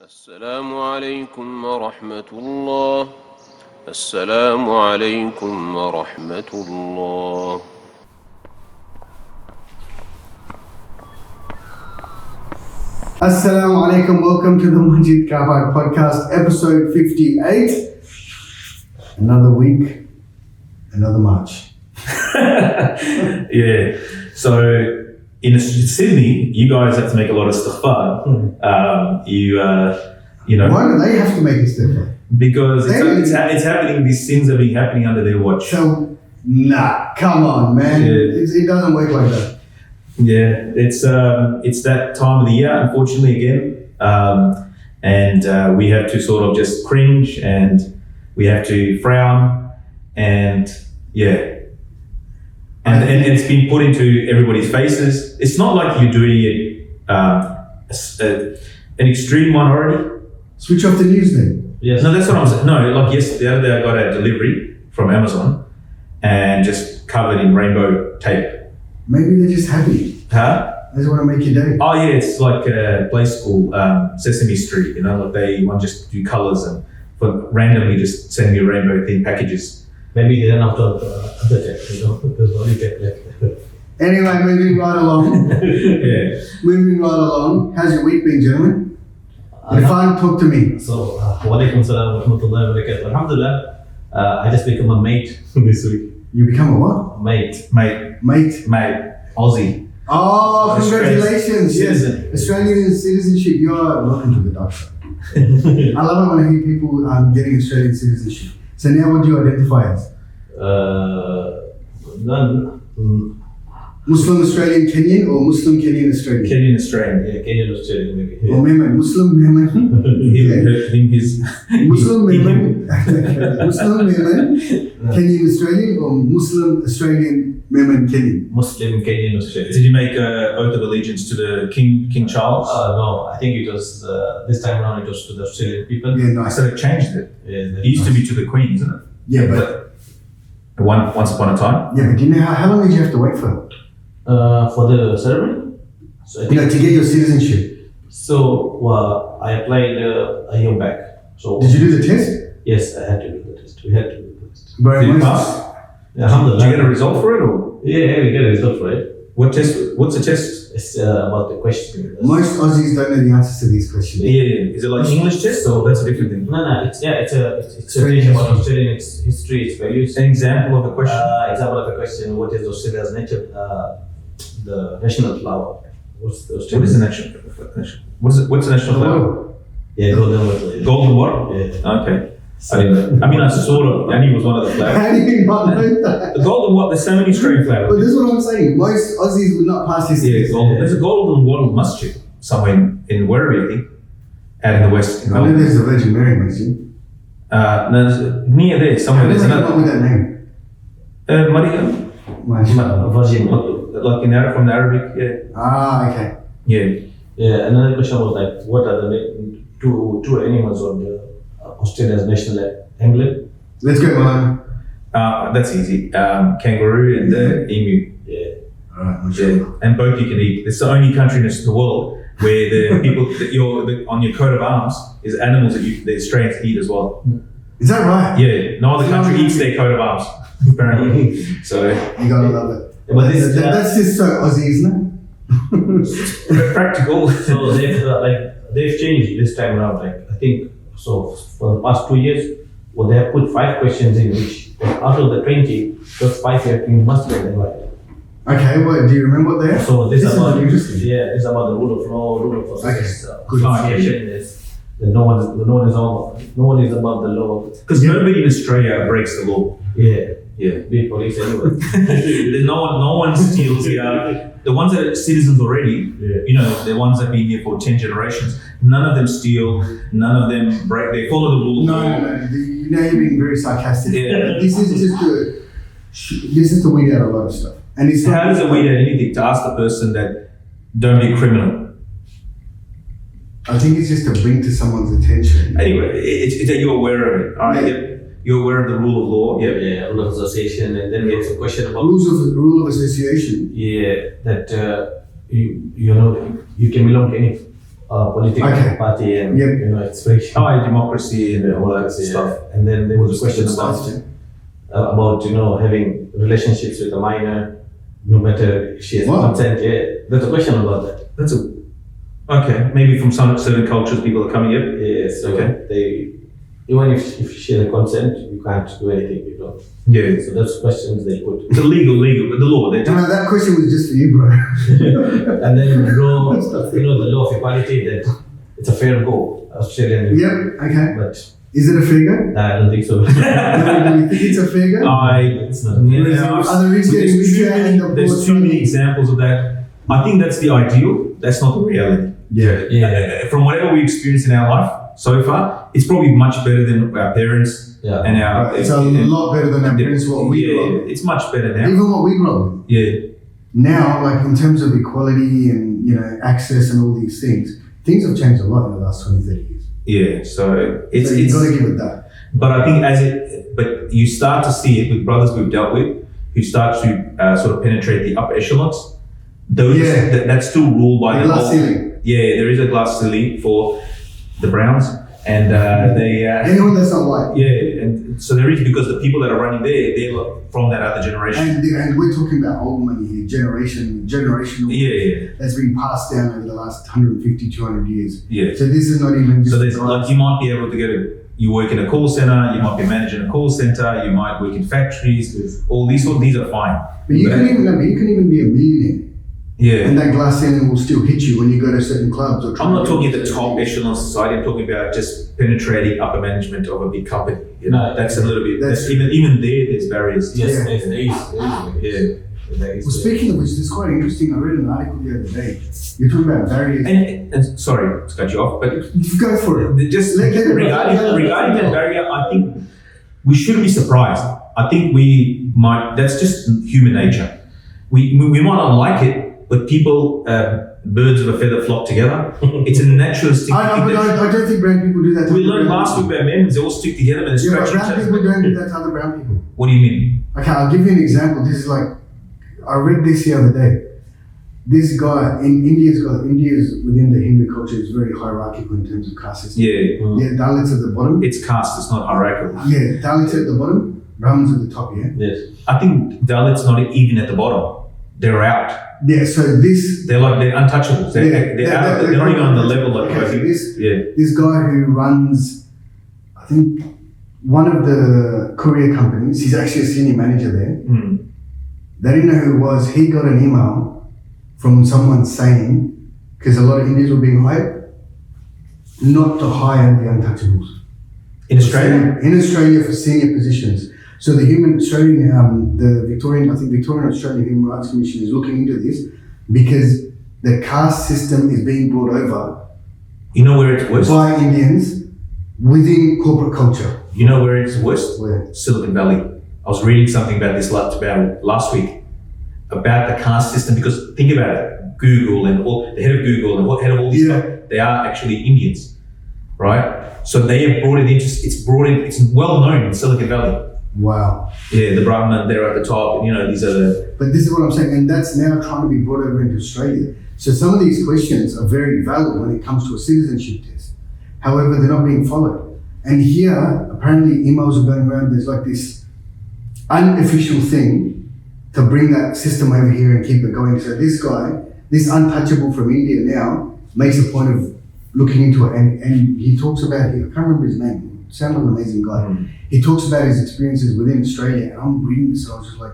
السلام عليكم ورحمة الله. السلام عليكم ورحمة الله. Assalamu alaikum, welcome to the Masjid Carpark podcast, episode 58. Another week, another March. Yeah. So in Sydney, you guys have to make a lot of istighfar. Why do they have to make us different? Because it's happening. These sins have been happening under their watch. So, nah, come on, man. Yeah. It doesn't work like that. Yeah, it's that time of the year, unfortunately, again, and we have to sort of just cringe and we have to frown, and yeah, and it's been put into everybody's faces. It's not like you're doing it an extreme one already. Switch off the news then. Yes. No, that's what I'm saying. No, like the other day I got a delivery from Amazon and just covered in rainbow tape. Maybe they're just happy. Huh? They just want to make your day. Oh yeah, it's like a place called Sesame Street. Like they want just do colours and randomly just send me rainbow themed packages. Maybe they run out of other tech, because only tech left. Anyway, moving right along. Yeah. Moving right along. How's your week been, gentlemen? Irfan, talk to me. So, walaikum salam wa rahmatullahi wa barakatuh. Alhamdulillah, I just become a mate this week. You become a what? Mate. Mate. Aussie. Oh, congratulations. Yes. Citizen. Australian citizenship. You are welcome to the dark side. I love it when I hear people getting Australian citizenship. So now what do you identify as? Muslim Australian Kenyan or Muslim Kenyan Australian? Kenyan Australian. Yeah, Kenyan Australian maybe. Or Memon. Muslim Memon. Muslim Memon. Muslim Memon Kenyan Australian or Muslim Australian Memon Kenyan? Muslim Kenyan Australian. Did you make an oath of allegiance to the King Charles? No, I think it was, this time around it was to the Australian people. Yeah, nice. So they changed it. Yeah, It used to be to the Queen, isn't it? Yeah, but Once upon a time. do you know how long did you have to wait for? for the ceremony. So I think To get your citizenship. So I applied a year back. So Did you do the test? yes, I had to do the test. We had to do the test. Bro, Did you most- pass? Alhamdulillah. Did you get a result for it, or Yeah, we get a result for it. what test? What's the test? It's about the question. Most Aussies don't know the answers to these questions. Yeah. Is it like English test, or that's a different thing? No, it's a thing about Australian history, its values. An example of a question. Example of the question: what is Australia's nature? The national flower. What's the What Australian? is the national? What's the national flower? Yeah, golden water. Golden what? Yeah. Okay. I didn't know. I mean, I sort of. I knew it was one of the flowers. How do you not know that? The golden what? There's so many Australian But flowers. this is what I'm saying. Most Aussies would not pass this Yeah, test. golden. There's a golden wattle masjid somewhere in Werribee, I think, out in the west. In I know Melbourne. there's the Virgin Mary Masjid. No, there's near there somewhere. How did There's they come up another. with that name? Maryam, Virgin. like in Arab, from the Arabic. Yeah. Ah, okay. Yeah. Yeah, another question was like, what are the two animals on the Australia's national emblem? Let's go, man. That's easy. Kangaroo and emu. Yeah. Alright, Yeah. And both you can eat. It's the only country in the world where the people that on your coat of arms is animals that the Australians eat as well. Is that right? Yeah. No other country eats their coat of arms, apparently. So You gotta love it. But this, That's just so Aussie, isn't it? practical. so they've changed this time around. Like I think so for the past 2 years, well, they have put 5 questions in which out of the 20, those 5 you must get them right. Okay, well, do you remember what they are? So this This is about interesting. yeah, it's about the rule of law, rule of Okay, good. association is that no one is above the law. Because nobody in Australia breaks the law. Yeah, Yeah. be police anyway. There's no one steals here. The ones that are citizens already, Yeah. the ones that have been here for 10 generations, none of them steal, none of them break, they follow the rule of law. No. You know you're being very sarcastic. Yeah. This is to weed out a lot of stuff. And it's How not. does it weed out anything to ask the person that don't be a criminal? I think it's just to bring to someone's attention. Anyway, it's that you're aware of it. All right, Yeah. yep. You're aware of the rule of law. Yep. Yeah, rule of association, and then there's a question about Rule of association. yeah that you can belong to political Okay. party and Yep. it's very democracy and all that stuff. And then there was a question Stupid about having relationships with a minor, no matter if she has Wow. consent. Yeah, there's a question about that. That's okay. Maybe from some certain cultures, people are coming here. Yeah, so Okay. they even if she has consent, you can't do anything. Yeah, So that's questions they put. it's illegal, but the law. They No, that question was just for you, bro. And then the law of equality, that it's a fair go, Australian. Yep, okay. But Is it a fair go? nah, I don't think so. Do you think it's a fair go? It's not. Are the rich getting richer and the There's poor too many struggling? examples of that. I think that's the ideal. That's not the reality. Yeah. From whatever we experience in our life so far, it's probably much better than our parents Yeah. and our. It's a lot better than our parents, what we grew up with. It's much better now. Even what we grew up with. Yeah, Now, like in terms of equality and access and all these things have changed a lot in the last 20, 30 years. yeah. So it's So you've got to give it that. But I think but you start to see it with brothers we've dealt with who start to sort of penetrate the upper echelons. Those Yeah. that's still ruled by The the glass whole- ceiling. Yeah, there is a glass ceiling for the Browns, and they. Anyone that's not white. Yeah, and so there is because the people that are running there, they're from that other generation. And we're talking about old money here, generational. Yeah. That's been passed down over the last 150, 200 years. Yeah. So this is not even just. So there's like you might be able to get you work in a call center, you might be managing a call center, you might work in factories. All these are fine. But you can even be a millionaire, Yeah. and that glass ceiling will still hit you when you go to certain clubs or. I'm not talking the top echelon society. I'm talking about just penetrating upper management of a big company. No, that's a little bit. that's- Even there, there's barriers. Yes, Yeah. there is. Well, speaking of which, this is quite interesting. I read an article the other day. You're talking about barriers. And sorry to cut you off, but Go for it. just Let it regarding that barrier, I think we shouldn't be surprised. I think we might. That's just human nature. We might not like it, but people, birds of a feather flock together. It's a naturalistic I thing. I don't think brown people do that. to We other learned brown last week people. about men. They all stick together and they Yeah, but scratch each brown other. people don't do that to other brown people. What do you mean? Okay, I'll give you an example. This is like, I read this the other day. This guy in India's within the Hindu culture is very hierarchical in terms of caste system. Yeah, Yeah, Dalits at the bottom. it's caste. It's not hierarchical. Yeah, Dalits at the bottom, Brahmins at the top. Yeah. Yes. I think Dalits not even at the bottom. They're out. Yeah. So this They're untouchables. They're, Yeah, they're out. They're not even on the level of. Okay, so Yeah. this guy who runs, I think, one of the courier companies. He's actually a senior manager there. Mm. They didn't know who it was. He got an email from someone saying, because a lot of Indians were being hired, not to hire the untouchables. In Australia. In Australia for senior positions. So the Victorian Australian Human Rights Commission is looking into this because the caste system is being brought over You know where it's worst? by Indians within corporate culture. You know where it's worst? Where? Silicon Valley. I was reading something about this about last week about the caste system because think about it. Google and the head of Google and head of all this Yeah. stuff, they are actually Indians, right? So they have brought it into. It's well known in Silicon Valley. Wow. Yeah, the Brahman, they're at the top, and these are the. But this is what I'm saying, and that's now trying to be brought over into Australia. So some of these questions are very valid when it comes to a citizenship test. However, they're not being followed. And here, apparently emails are going around, there's like this unofficial thing to bring that system over here and keep it going. So this guy, this untouchable from India now, makes a point of looking into it. And he talks about, I can't remember his name, sounds like an amazing guy. He talks about his experiences within Australia, and I'm reading this and I was just like,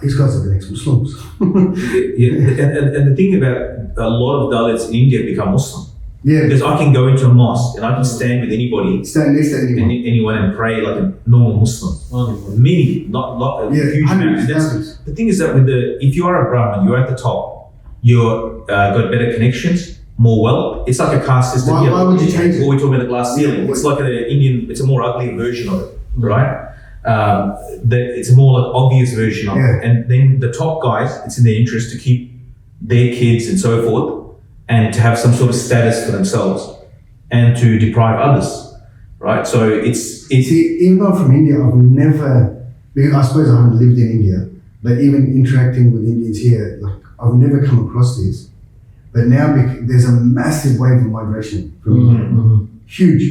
these guys are the next Muslims. Yeah, and the thing about a lot of Dalits in India become Muslim. Yeah, Because I can go into a mosque and I can stand with anybody, stand next to anyone. anyone and pray like a normal Muslim. Many, not a Yeah, huge amount. hundreds, And that's, thousands. the thing is that if you are a Brahmin, you're at the top, you're got better connections, more wealth. It's like a caste system. Why would you change it? Or we're talking about the glass ceiling. It's like it's a more ugly version of it, right? It's a more like obvious version of Yeah. it. And then the top guys, it's in their interest to keep their kids and so forth, and to have some sort of status for themselves, and to deprive others, right? So it's See, even though I'm from India, I've never, because I suppose I haven't lived in India, but even interacting with Indians here, like I've never come across this. But now there's a massive wave of migration from India. Huge,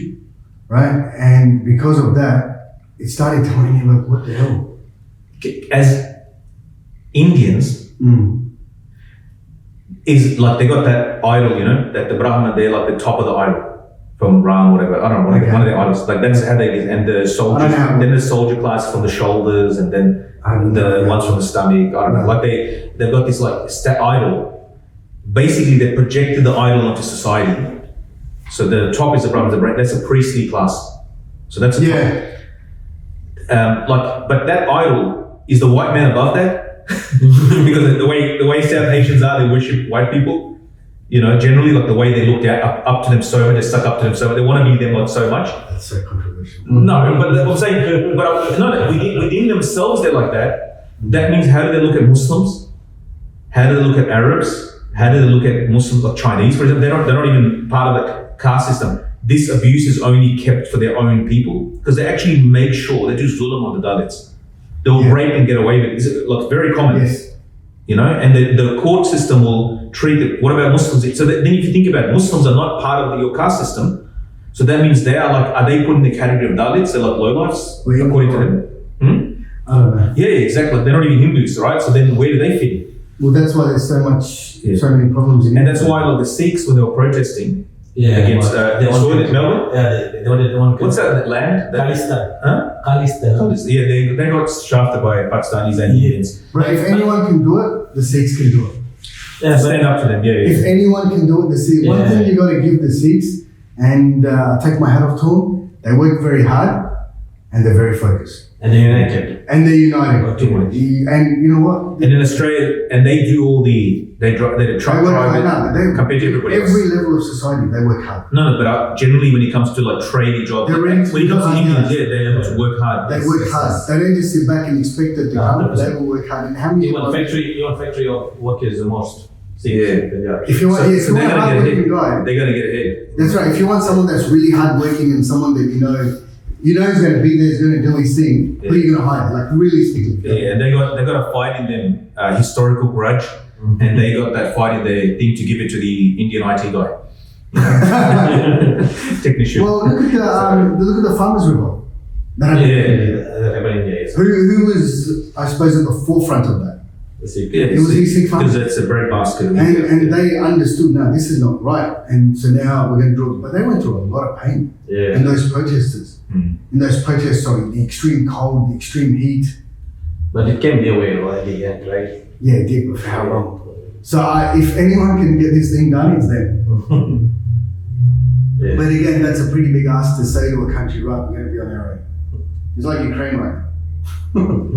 right? And because of that, it started telling me like, what the hell? As Indians, is like they got that idol, you know, that the Brahman, they're like the top of the idol from Ram, whatever. I don't know, one of their idols. Like that's how they get, and the soldiers, then the soldier class from the shoulders, and then the ones from the stomach. I don't know. Like they've got this like idol. Basically, they projected the idol onto society. So the top is the Brahman, that's a priestly class. So that's a top. But that idol is the white man above that. Because the way South Asians are, they worship white people. You know, generally, like the way they look up to them so much, they suck up to them so much, they want to be them like so much. That's so controversial. No, but I'm saying, within themselves, they're like that. That means, how do they look at Muslims? How do they look at Arabs? How do they look at Muslims, like Chinese, for example? They're not even part of the caste system. This abuse is only kept for their own people because they actually make sure they do zulm on the Dalits. They'll rape and get away with it. It's like very common. Yes. You know, and the court system will treat it. What about Muslims? So then if you think about it, Muslims are not part of your caste system. So that means are they put in the category of Dalits? They're like lowlifes, according to them? I don't know. Yeah, exactly. They're not even Hindus, right? So then where do they fit in? Well, that's why there's so many problems in And that's why like the Sikhs, when they were protesting against Melbourne. They want What's that land? Khalistan. Huh? Khalistan. Yeah, they got shafted by Pakistanis and Indians. But if anyone can do it, the Sikhs can do it. Yeah, Stand up to them, If anyone can do it, the Sikhs. One thing you got to give the Sikhs, and take my hat off to them, they work very hard and they're very focused. And they're united. And they're united. Teamwork. And you know what? And in Australia, and they do all they truck work drive hard. compared to everybody else. Every level of society, they work hard. No, but generally when it comes to like trading jobs, They're when it comes to Indians, yes. they're able to work hard. They work hard. They don't just sit back and expect it to come. They will work hard. And how many? You want factory of workers the most. Yeah. If you want, So a hard-working guy, they're going to get ahead. that's right. If you want someone that's really hardworking and someone that you know is going to be there, is going to do his thing, who are you going to hire? Like realistically. Yeah, and they got a fight in them, historical grudge, and they got that fight in their thing to give it to the Indian IT guy. Technician. Well, look at the farmers' revolt. Who was, I suppose, at the forefront of that? It was these Sikh farmers. Because it's a bread basket. And they understood, no, this is not right. And so now we're going to draw. But they went through a lot of pain. Yeah. And those protesters. In those protests, the extreme cold, the extreme heat. But it came their way already, right? Yeah, it did, but for how long? So if anyone can get this thing done, it's them. Yeah. But again, that's a pretty big ask to say to a country, right, we're going to be on our own. It's like Ukraine right now.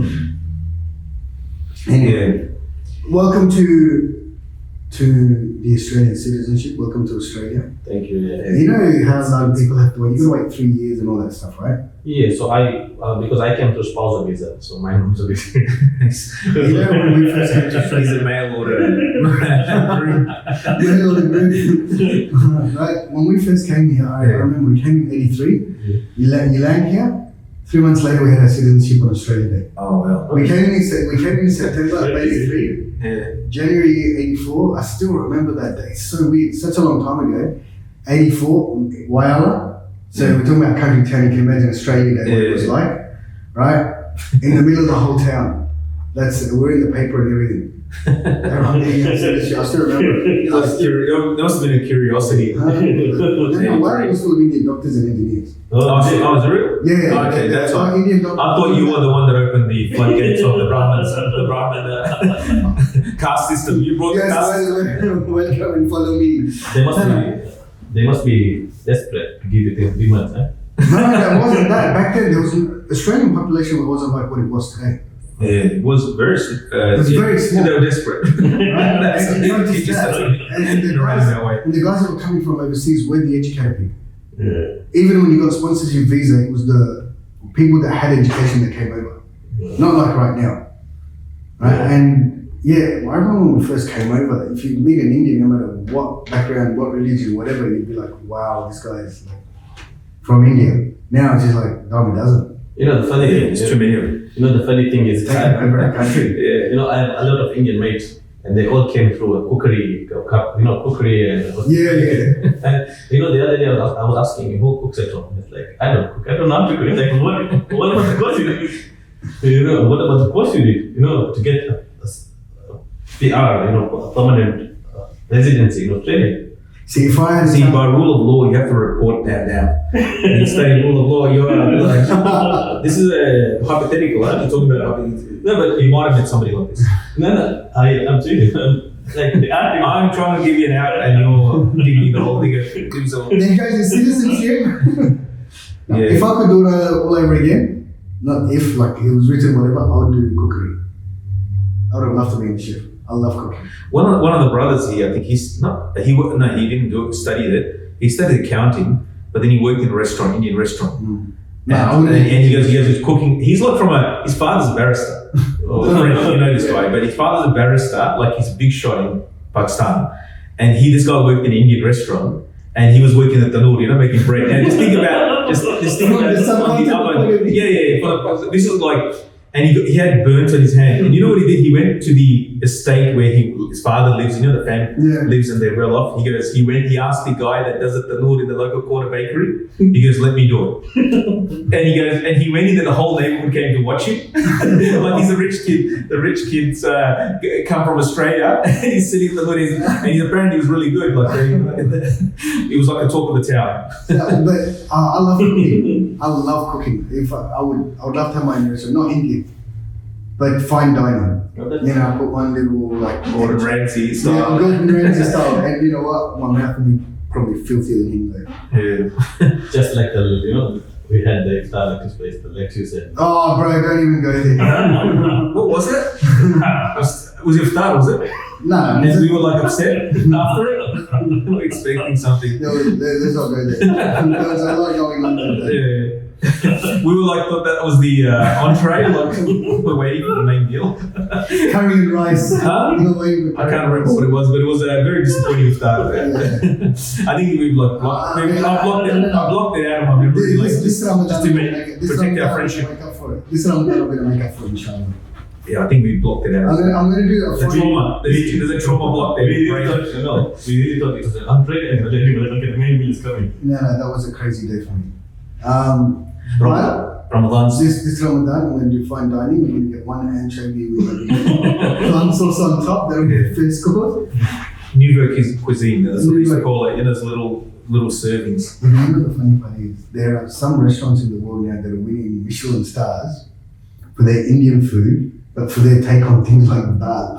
Anyway, welcome to the Australian citizenship. Welcome to Australia. Thank you. Yeah. You know how some people have to wait. You got to wait 3 years and all that stuff, right? Yeah. So because I came through spousal visa, so mine was a bit. You know when we first came to Australia, He's a mail order. right? When we first came here, I remember we came in '83. You land here. 3 months later, we had our citizenship on Australia Day. Oh well. We came in September of '83. Yeah. January '84. I still remember that day. It's so weird. Such a long time ago. '84, Whyalla. So we're talking about country town. You can imagine Australia Day, what it was like, right? In the middle of the whole town. We're in the paper and everything. I still remember. There must have been a curiosity. No, why are we still Indian doctors and engineers? Oh, is it real? Yeah. Okay, that's why. fine. Indian doctors. I thought you were the one that opened the floodgates of the Brahman caste system. You brought the caste system. Welcome and follow me. They must be desperate to give it in 3 months, huh? No, that wasn't that. Back then, there was Australian population wasn't like what it was today. Yeah, it was very. Very small. They were desperate. Right? And the guys that were coming from overseas were the educated people. Yeah. Even when you got sponsorship visa, it was the people that had education that came over. Not like right now. Right? Yeah. And I remember when we first came over, if you meet an Indian, no matter what background, what religion, whatever, you'd be like, wow, this guy is like from India. Now it's just like, dime a dozen. You know, the funny thing It's too many of it. You know, the funny thing is, Taking over our country. you know, I have a lot of Indian mates. and they all came through a cookery, cookery. And Yeah. and the other day I was asking him, who cooks at home? It's like, I don't cook. I don't know how to cook. It's like, what about the course you did? What about the course you did? To get a PR, a permanent residency in Australia. See, if I See, by rule of law, you have to report that down. You study rule of law, you're like, this is a hypothetical, right? You're talking about hypothetical. No, but you might have met somebody like this. No, I'm serious. I'm trying to give you an out, and you're giving me the whole thing. Then goes the citizenship. Now, Yeah. if I could do it all over again, not if, like it was written, whatever, I would do cookery. I would have loved to be a chef. I love cooking. One of the brothers here, I think he didn't study it. He studied accounting, but then he worked in a restaurant, Indian restaurant. No, I And wouldn't. he goes, he's cooking. He's like his father's a barrister. You know this guy, but his father's a barrister, like he's a big shot in Pakistan. And this guy worked in an Indian restaurant, and he was working at the tandoor, making bread. And just think about, There's some on the concept oven. point of view. Yeah. This is like, and he had burns on his hand. And you know what he did? He went to the estate where his father lives. The family lives, and they're well off. He asked the guy that does the tandoor in the local quarter bakery. He goes, let me do it. And he went in, and the whole neighborhood came to watch him. Like he's a rich kid. The rich kids come from Australia. And he's sitting in the tandoor, and he apparently was really good. Like he was like a talk of the town. Yeah, but I love cooking. I love cooking. If I would love to have my own restaurant, not Indian, but fine dining. I put one little like Gordon Ramsay style. Yeah, Gordon Ramsay style. And you know what? My mouth would be probably filthier than him though. Yeah. Just like we had the iftar lettuce place, the lettuce and Oh, bro, don't even go there. What was it? Was it iftar, was it? No, And we were like upset after it. We were expecting something. let's not go there. There was a lot going on there. Yeah. We were like, thought that was the entree, like we're waiting for the main meal. Curry and rice. Huh? You know, waiting for I curry can't and remember rice. what it was, but it was a very disappointing iftar. I think we've like I blocked it out of my memory, like, This Ramadan, just to this protect Ramadan our friendship. Make up for it. This Ramadan, I'm going to make up for it, inshallah. Yeah, I think we blocked it out. I'm going to do a The trauma. There's a trauma block there. we really thought it was an entree, and then we were like, okay, the main meal is coming. No, that was a crazy day for me. But Ramadan's. this Ramadan, I'm going to do fine dining. We're going to get one anchovy with plum sauce on top. That'll be the first course. Nouveau cuisine, that's what they used to call it. Those little servings. You know the funny part is, there are some restaurants in the world now that are winning Michelin stars for their Indian food, but for their take on things like dal.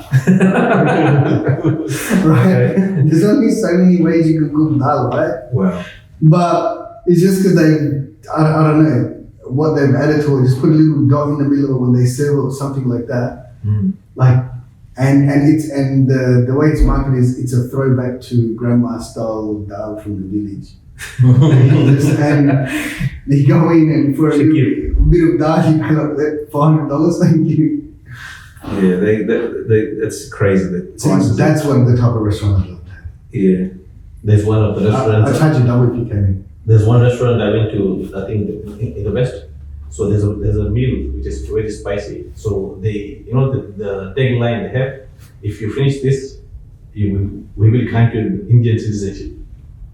Right? There's only so many ways you can cook dal, right? Wow. But it's just because I don't know what they've added to it. Just put a little dot in the middle when they serve it or something like that. Like, and the way it's marketed is it's a throwback to grandma style dal from the village. And you go in and for a bit of dal you pay like $500. Thank you. Yeah, that's crazy. That's one of the type of restaurant I love. Yeah. There's one of the I restaurants. charge you double if you came in. There's one restaurant I went to, I think in the West. So there's a meal which is very spicy. So they, the tagline they have, if you finish this, we will grant you Indian citizenship.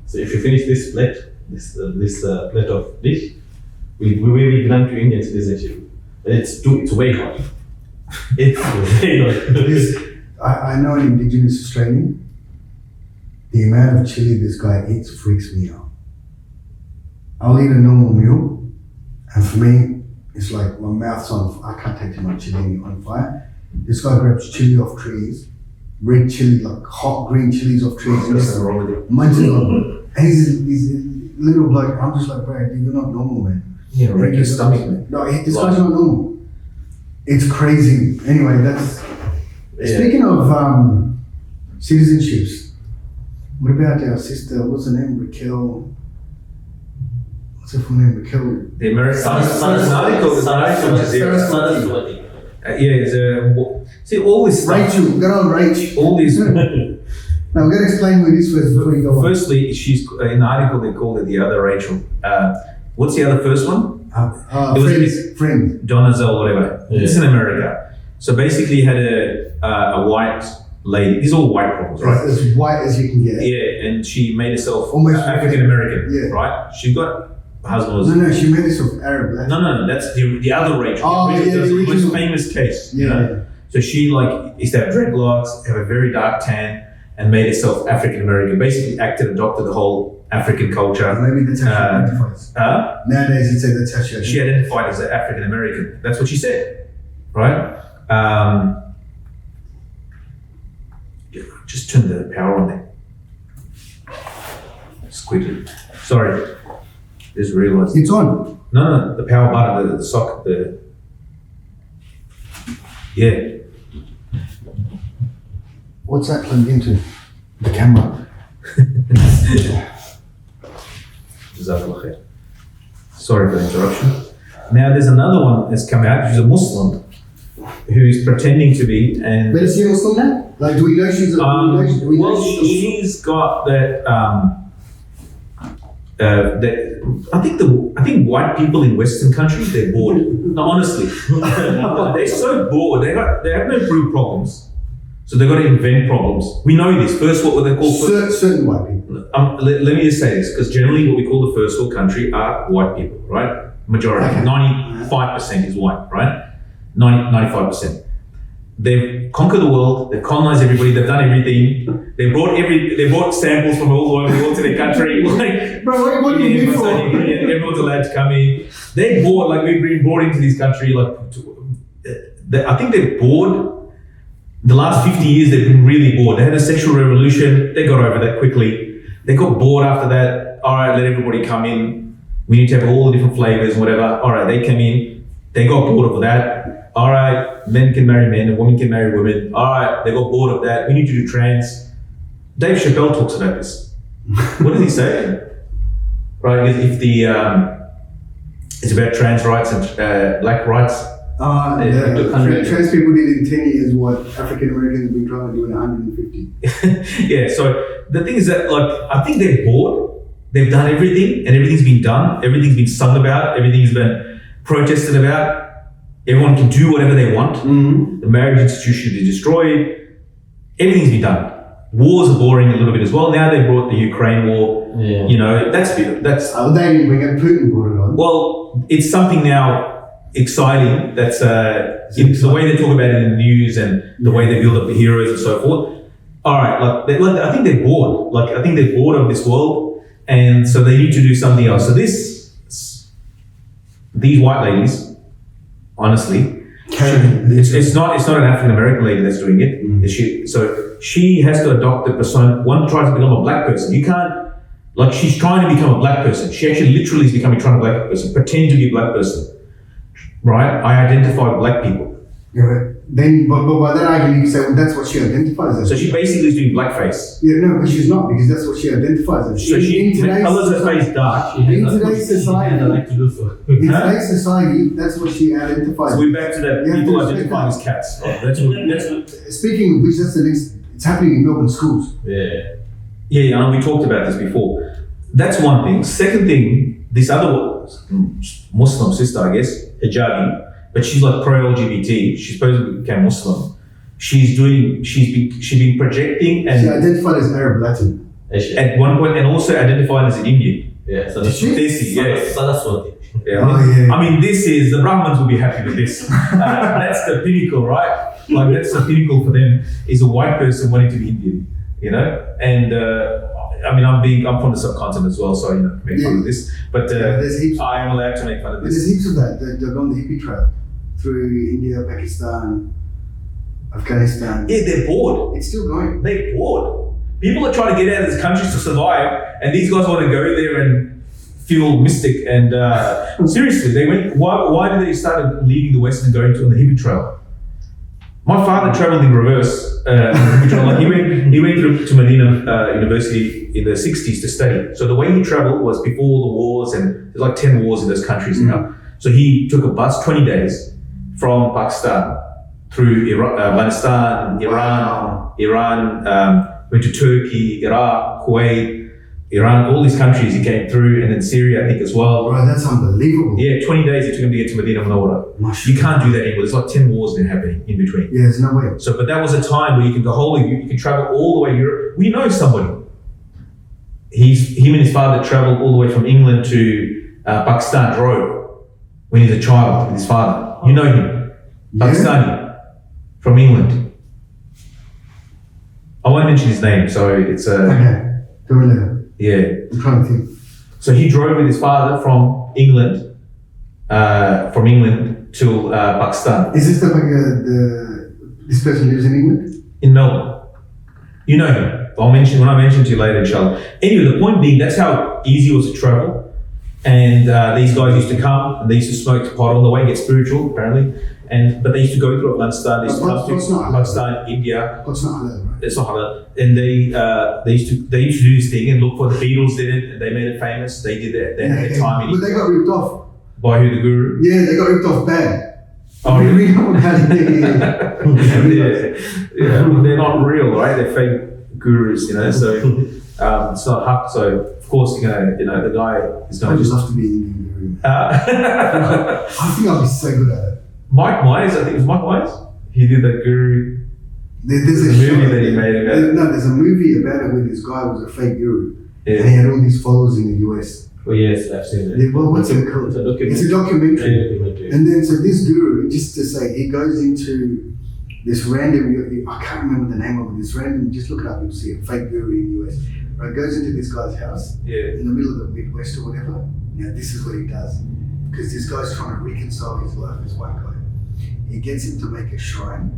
So if you finish this plate, this plate of dish, we will grant you Indian citizenship. But it's way hot. It's way hot. I know an indigenous Australian. The amount of chili this guy eats freaks me out. I'll eat a normal meal, and for me, it's like my mouth's on. I can't take too much chili on fire. This guy grabs chili off trees, red chili, like hot green chilies off trees, and just munches on. And he's a little bloke. I'm just like, bro, you're not normal, man. Yeah, break your stomach, man. No, this guy's not normal. It's crazy. Anyway, that's. Speaking of citizenships, what about our sister? What's her name? Raquel. What's her full name? Raquel. The American. Saraswati. See, all this stuff. Rachel. Good old Rach. All these. Now, we're going to explain who this was before you go on. Firstly, she's in the article they called it the other Rachel. What's the other first one? It was friend. Donazelle, whatever. Yeah. It's in America. So basically, you had a white lady. These are all white problems, right? As white as you can get. Yeah, and she made herself Almost African American, yeah. right? She got her husband was No, she made herself Arab. no. That's the other Rachel. Oh, Rachel yeah, does the the most original. famous case. Yeah. You know? So she like used to have dreadlocks, have a very dark tan, and made herself African American. Basically, adopted the whole African culture. Maybe that's how she identifies. Nowadays, you'd say that's how she She identified as an African American. That's what she said, right? Just turn the power on there. Just quickly. Sorry, just realised. It's on. No, the power button, the socket, yeah. What's that plugged into? The camera. Jazakallah khair. Sorry for the interruption. Now there's another one that's come out. She's a Muslim who's pretending to be, and But is she Muslim now? Like, do we know she's a do we know well, she's a Muslim? she's got that. I think white people in Western countries, they're bored. No, honestly, they're so bored. They have no real problems, so they've got to invent problems. We know this. First, what they call Certain white people. let me just say this, because generally what we call the first world country are white people, right? Majority, Okay. 95% is white, right? 95%. They've conquered the world. They've colonized everybody. They've done everything. They brought samples from all over the world to their country. Like, Bro, what do you need for? everyone's allowed to come in. They're bored. Like, we've been brought into this country. Like, I think they're bored. The last 50 years, they've been really bored. They had a sexual revolution. They got over that quickly. They got bored after that. All right, let everybody come in. We need to have all the different flavors and whatever. All right, they came in. They got bored of that. All right, men can marry men and women can marry women. All right, they got bored of that. We need to do trans. Dave Chappelle talks about this. What does he say? Right, if it's about trans rights and black rights. Trans people did in 10 years what African Americans have been trying to do in 150. Yeah, so the thing is that, like, I think they're bored. They've done everything, and everything's been done. Everything's been sung about. Everything's been protested about. Everyone can do whatever they want. Mm-hmm. The marriage institution is destroyed. Everything's been done. Wars are boring a little bit as well. Now they brought the Ukraine war. Yeah. You know, that's They didn't bring it. Putin brought it on. well, it's something now exciting. That's the way they talk about it in the news and the way they build up the heroes and so forth. All right, I think they're bored. Like, I think they're bored of this world, and so they need to do something else. So these white ladies, honestly, it's not an African American lady that's doing it. She has to adopt the persona. One tries to become a black person. You can't, like, she's trying to become a black person. She actually literally is becoming trying to be a black person. Pretend to be a black person, right? I identify with black people. Yeah, but by that argument, you can say, well, that's what she identifies as. So she basically is doing blackface. Yeah, no, but she's not, because that's what she identifies as. So in today's colors her face dark. In today's society, like to do so. in today's society, that's what she identifies. So we're back to that. You have People to identifying as respect cats. Right? That's Speaking of which, that's the next. It's happening in Melbourne schools. yeah. And we talked about this before. That's one thing. Second thing, this other Muslim sister, I guess, hijabi, but she's like pro-LGBT. She supposedly became Muslim. She's been projecting and She identified as Arab Latin. at one point, and also identified as an Indian. Yeah, so Did she? Saraswati. Yeah. Oh, yeah. I mean, the Brahmins will be happy with this. That's the pinnacle, right? Like, that's the pinnacle for them, is a white person wanting to be Indian, you know? And I mean, I'm from the subcontinent as well, so, you know, make fun of this. But there's heaps. I am allowed to make fun of There's this. heaps of that. They've gone the hippie trail through India, Pakistan, Afghanistan. Yeah, they're bored. It's still going. They're bored. People are trying to get out of these countries to survive, and these guys want to go there and feel mystic. And seriously, they went. Why did they start leaving the West and going on the hippie trail? My father traveled in reverse. Like, he went to Medina University in the 60s to study. So the way he travelled was before the wars, and there's like 10 wars in those countries now. So he took a bus 20 days from Pakistan through Afghanistan, Iran, went to Turkey, Iraq, Kuwait, Iran, all these countries he came through, and then Syria, I think, as well. Bro, that's unbelievable. Yeah, 20 days it took him to get to Medina Munawwara. Mashallah. You can't do that anymore. There's like 10 wars now happening in between. Yeah, there's no way. So, but that was a time where you can go whole, you can travel all the way to Europe. We know somebody. Him and his father traveled all the way from England to Pakistan, drove when he's a child with his father. You know him, Pakistani, from England. I won't mention his name, so it's Okay, tell me later. yeah. I'm trying to think. So he drove with his father from England to Pakistan. Is this this person lives in England? In Melbourne. You know him. When I mention to you later, inshallah. Anyway, the point being, that's how easy it was to travel. And these guys used to come and they used to smoke pot on the way, get spiritual, apparently. But they used to go through Afghanistan, they used to come to Pakistan, India. It's not halal, right? It's not halal. And they used to do this thing and look for the Beatles did it, and they made it famous. They did that. They had their time But they got ripped off. by who, the guru? Yeah, they got ripped off bad. Oh, really? Read up about it. Yeah, well, they're not real, right? They're fake gurus, you know. So it's not haq. So of course you're gonna, the guy is I gonna would just. love to be an Indian guru. Uh, I think I'll be so good at it. Mike Myers, I think it was Mike Myers. He did that guru. There's a movie show that he made about it. No, there's a movie about it where this guy was a fake guru. Yeah. And he had all these followers in the US. Oh yes, I've seen it. Well, what's it called? It's a documentary. It's a documentary. Documentary. And then, so this guru, just to say, he goes into this random, I can't remember the name of it, this random, just look it up, you'll see it, fake guru in the US. Right, goes into this guy's house Yeah. in the middle of the Midwest or whatever. Now, this is what he does. Because this guy's trying to reconcile his life, this white guy. He gets him to make a shrine.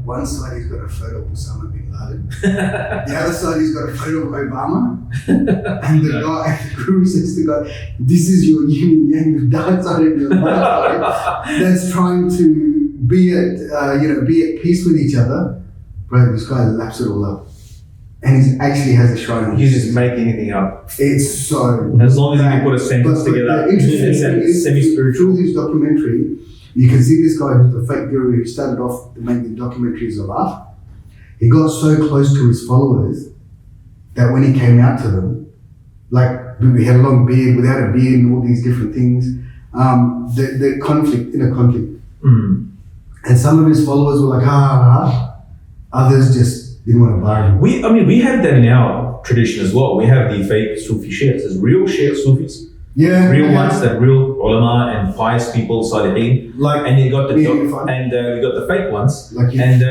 One side he's got a photo of Osama bin Laden. The other side he's got a photo of Obama. And the guy, the guru says to the guy, this is your yin and yang, your dark side and your light side. That's trying to be at peace with each other. Bro, this guy laps it all up. And he actually has a shrine. You just make anything up. It's so As long as you can put a sentence together, the interesting it's thing is, semi-spiritual. through this documentary, you can see this guy who's the fake guru who started off to make the documentary as a laugh. He got so close to his followers that when he came out to them, like we had a long beard, without a beard, and all these different things, the inner conflict. Mm. And some of his followers were like, others just didn't want to bargain. We have that in our tradition as well. We have the fake Sufi sheikhs. There's real sheikh Sufis. Yeah, Real ones, that real ulama and pious people, salihin. Like, And you got the we got the fake ones. Like you. And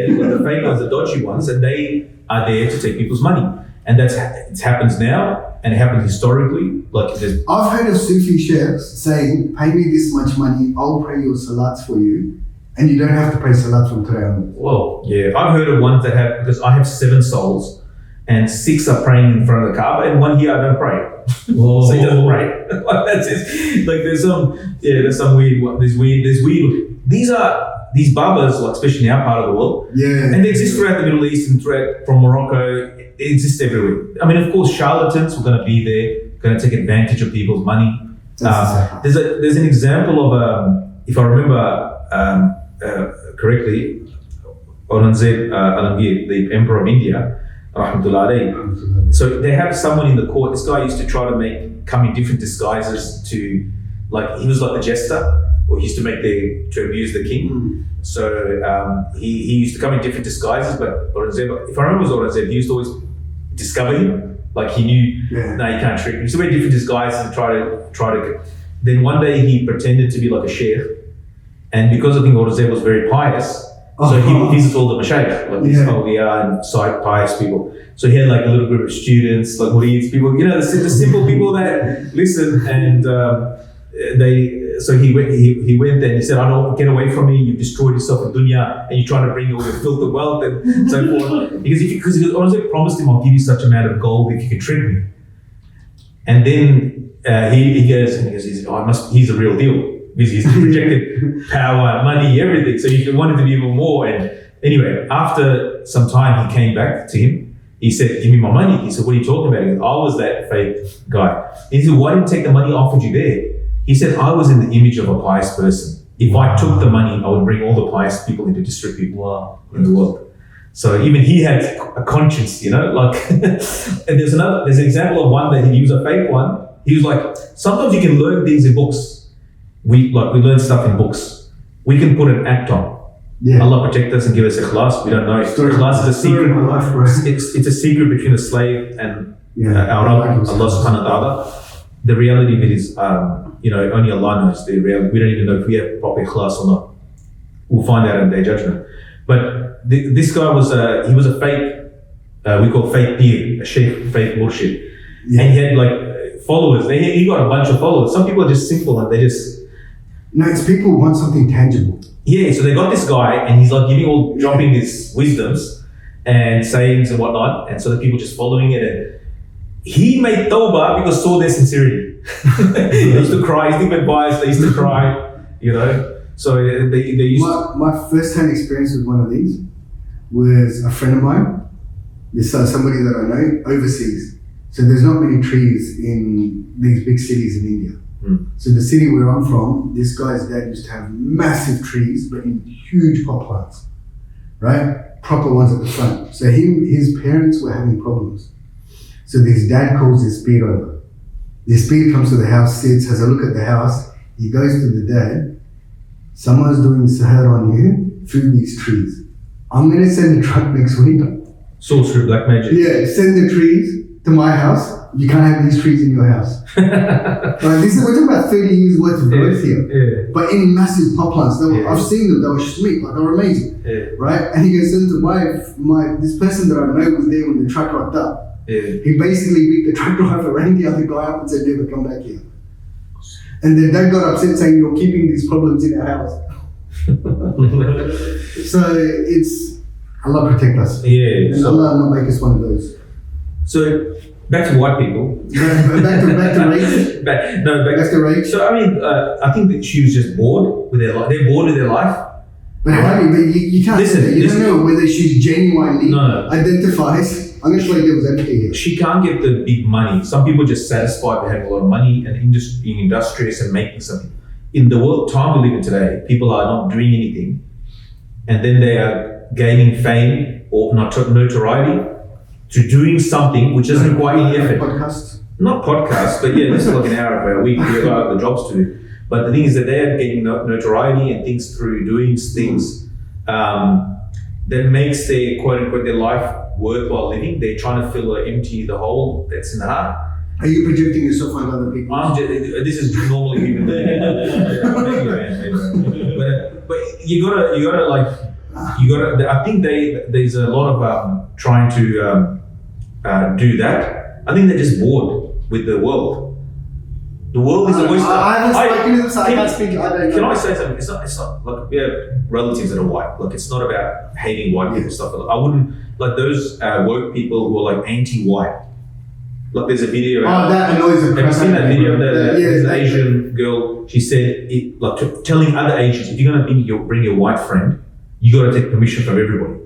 you got the fake ones, the dodgy ones, and they are there to take people's money. And it happens now, and it happens historically. Like there's I've heard of Sufi sheikhs saying, pay me this much money, I'll pray your salats for you, and you don't have to pay salat from today onwards. Well, yeah, I've heard of ones that have, because I have 7 souls, and 6 are praying in front of the Kaba, and 1 here I don't pray. Whoa. So he doesn't pray. That's it. Like there's some weird. There's weird. These Babas, like especially in our part of the world, Yeah. and they exist throughout the Middle East and from Morocco. It exists everywhere. I mean, of course, charlatans were going to be there, going to take advantage of people's money. There's an example of if I remember correctly, Aurangzeb Alamgir, the Emperor of India, rahmatullah alayhi. So they have someone in the court. This guy used to try to come in different disguises to, like he was like the jester, or he used to to amuse the king. So he used to come in different disguises. But Aurangzeb, if I remember, it was Aurangzeb. He used to always discover him. Like he knew, no, you can't trick me. He used to wear different disguises and try to. Then one day he pretended to be like a sheikh, and because I think Aurangzeb was very pious. So he visited all the mashayikh, like these awliya and side pious people. So he had like a little group of students, like murids, people, the simple people that listen. And so he went there and he said, I don't, get away from me, you've destroyed yourself in dunya and you're trying to bring all your filth and wealth and so forth. Because Aurangzeb promised him, I'll give you such amount of gold if you can trick me. And then he goes, he's a real deal. Because he's projected power, money, everything. So he wanted to be even more. And anyway, after some time, he came back to him. He said, give me my money. He said, what are you talking about? He goes, I was that fake guy. And he said, why didn't you take the money I offered you there? He said, I was in the image of a pious person. If I took the money, I would bring all the pious people into disrepute in the world. So even he had a conscience, like. And there's an example of one that he used, a fake one. He was like, sometimes you can learn things in books. We learn stuff in books. We can put an act on. Yeah. Allah protect us and give us ikhlas. We don't know. Ikhlas is a secret. Story of my life, bro. It's a secret between the slave and our Rabb, Allah subhanahu wa ta'ala. The reality of it is, only Allah knows the reality. We don't even know if we have proper ikhlas or not. We'll find out in their judgment. But this guy was he was a fake, we call fake peer, a sheikh, fake murshid. Yeah. And he had like followers. He got a bunch of followers. Some people are just simple and they just... No, it's people who want something tangible. Yeah, so they got this guy and he's like dropping these wisdoms and sayings and whatnot, and so the people just following it, and he made tawbah because saw their sincerity. They used to cry, his name biased, they used to cry, So they used my first-hand experience with one of these was a friend of mine. This somebody that I know overseas. So there's not many trees in these big cities in India. So the city where I'm from, this guy's dad used to have massive trees, but in huge pot plants, right? Proper ones at the front. So his parents were having problems. So his dad calls his speed over. The speed comes to the house, sits, has a look at the house. He goes to the dad. Someone's doing sahar on you through these trees. I'm going to send a truck next week. Sorcery, black magic. Yeah, send the trees to my house. You can't have these trees in your house. We're talking about 30 years worth of growth here. Yeah. But in massive pot plants. I've seen them, they were sweet, like they were amazing. Yeah. Right? And he goes, send to my this person that I know was there when the truck rocked up. Yeah. He basically beat the truck driver, rang the other guy up and said, never come back here. And then dad got upset saying, you're keeping these problems in our house. So it's, Allah protect us. Yeah. And Allah not make us one of those. So back to white people. back to race. Back to race. So I think that she was just bored with their life. They're bored with their life. But how do you can't Listen, say that. You don't know whether she's genuinely identifies. I'm going to show you devil's advocate here. She can't get the big money. Some people are just satisfied with having a lot of money and being industrious and making something. In the time we live in today, people are not doing anything, and then they are gaining fame or notoriety to doing something which doesn't require any effort. Not podcasts, but yeah, this is like an hour a week. We have other jobs to do. But the thing is that they are getting notoriety and things through doing things that makes their quote unquote their life worthwhile living. They're trying to empty the hole that's in the heart. Are you projecting yourself on other people? This is normally people. But you gotta. I think there's a lot of trying to do that. I think they're just bored with the world. The world is a waste. I haven't spoken to them, so I can't speak. Can I say something? It's not like we have relatives that are white. Like it's not about hating white people stuff. I wouldn't like those woke people who are like anti-white. Like there's a video. That annoys me. Have you seen that video? There's an Asian girl. She said, telling other Asians, if you're gonna bring your white friend, you got to take permission from everybody.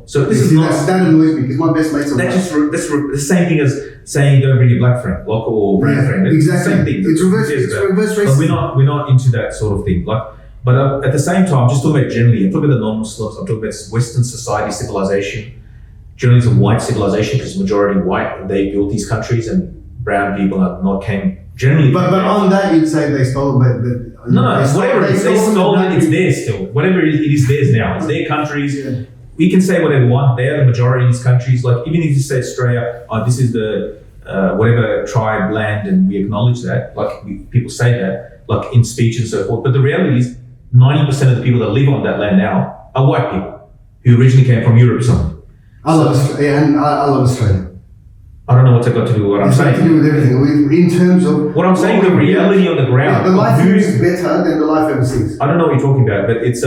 So this is not. That annoys me because my best mates are white. That's the same thing as saying don't bring your black friend, or brown friend. It's exactly. the same thing. It's reverse racism. But we're not into that sort of thing. But at the same time, just talking about generally, I'm talking about the non-Muslims. I'm talking about Western society, civilization. Generally, it's a white civilization because majority white. They built these countries, and brown people came generally. But on that, you'd say they stole. But no, whatever they stole it, it's theirs still. Whatever it is theirs now. It's their countries. Yeah. We can say whatever we want. They are the majority in these countries. Like even if you say Australia, this is the whatever tribe land, and we acknowledge that. Like people say that, like in speech and so forth. But the reality is, 90% of the people that live on that land now are white people who originally came from Europe. I love Australia. I don't know what's got to do with what I'm saying. It's got to do with everything. In terms of what I'm saying, the reality on the ground. The life here is better than the life overseas. I don't know what you're talking about, but it's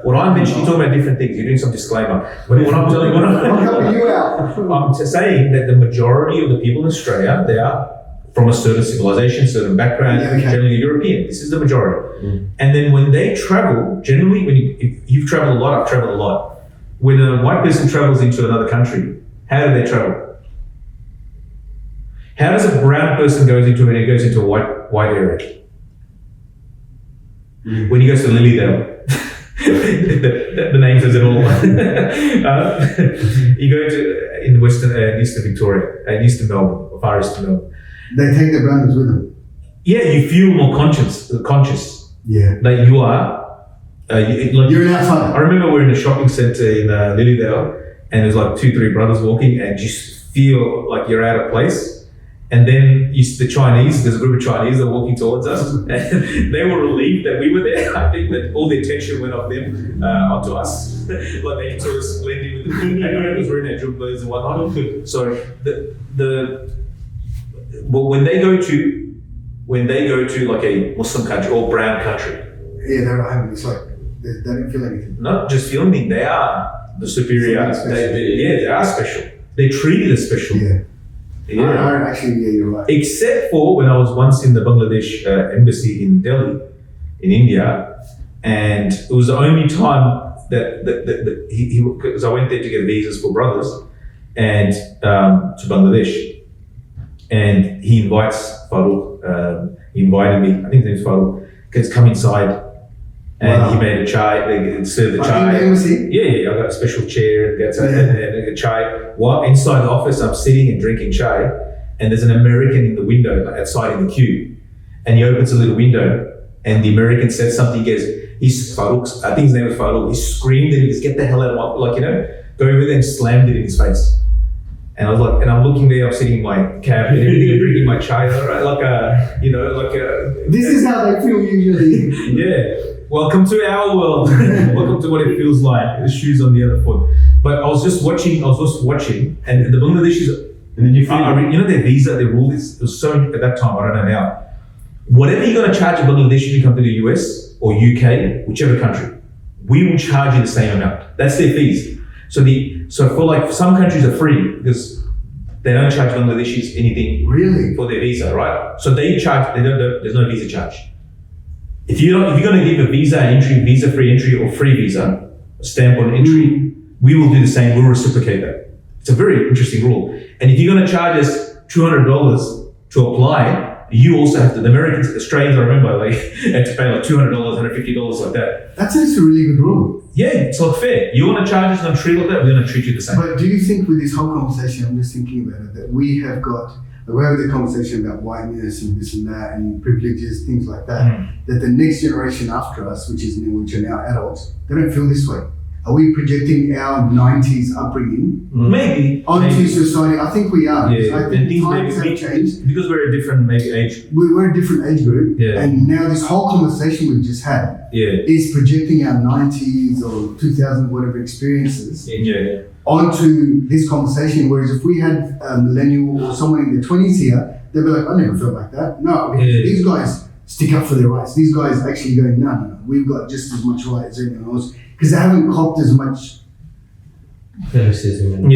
what I'm mentioning. You're talking about different things. You're doing some disclaimer. But what I'm telling you, I'm helping you out. I'm saying that the majority of the people in Australia, they are from a certain civilization, certain background, generally European. This is the majority. And then when they travel, generally, if you've traveled a lot, I've traveled a lot. When a white person travels into another country, how do they travel? How does a brown person goes into a white area? When he goes to Lilydale, the name says it all. You go to in Western, Eastern Victoria, Eastern Melbourne, or Far Eastern Melbourne. They take their brothers with them. Yeah, you feel more conscious. Yeah. Like you are. You're an outsider. I remember we're in a shopping centre in Lilydale, and there's like 2-3 brothers walking, and you feel like you're out of place. And then the Chinese, there's a group of Chinese that are walking towards us, and they were relieved that we were there. I think that all the attention went off them onto us. Like they saw us blending with the everyone was wearing their jumbas and whatnot. So but when they go to like a Muslim country or brown country, Yeah, they're home. It's like they don't feel anything. not just feeling, they are the superior. They are special. They're treated as special. Yeah. Yeah. Actually, yeah, you're right. Except for when I was once in the Bangladesh embassy in Delhi, in India, and it was the only time that because I went there to get visas for brothers and to Bangladesh, and he invites Farooq. He invited me. I think his name's Farooq. Because come inside. And he made a chai, they served the chai. Yeah, I got a special chair, and a chai. While inside the office, I'm sitting and drinking chai, and there's an American in the window outside in the queue. And he opens a little window, and the American says something, he's Farooq, I think his name was Farooq, he screamed and he goes, get the hell out of my, go over there and slammed it in his face. And I was like, and I'm looking there, I'm sitting in my cab and everything, drinking my chai, This is how they feel usually. Yeah. Welcome to our world. Welcome to what it feels like. The shoes on the other foot. But I was just watching, and the Bangladeshis, and then their visa, their rule is, it was so, at that time, I don't know now, whatever you're going to charge a Bangladeshi to come to the US or UK, whichever country, we will charge you the same amount. That's their fees. So for like, some countries are free because they don't charge Bangladeshis anything for their visa, right? So they charge, there's no visa charge. If you're going to give a visa-free entry or free visa, a stamp on entry, we will do the same. We'll reciprocate that. It's a very interesting rule. And if you're going to charge us $200 to apply, you also have to, the Americans, Australians, I remember, had to pay like $200, $150 like that. That's actually a really good rule. Yeah, it's not fair. You want to charge us and treat like that, we're going to treat you the same. But do you think with this whole conversation, I'm just thinking about it, that we have got, we're having the conversation about whiteness and this and that and privileges, things like that, that the next generation after us, which are now adults, they don't feel this way. Are we projecting our 90s upbringing maybe onto society? I think we are. Yeah, I think times have changed. Because we're a different age. We're a different age group. Yeah. And now this whole conversation we've just had is projecting our 90s or 2000 whatever experiences onto this conversation. Whereas if we had a millennial or someone in their 20s here, they'd be like, I never felt like that. No, because these guys stick up for their rights. These guys actually go, no, we've got just as much right as anyone else. Because they haven't copped as much racism.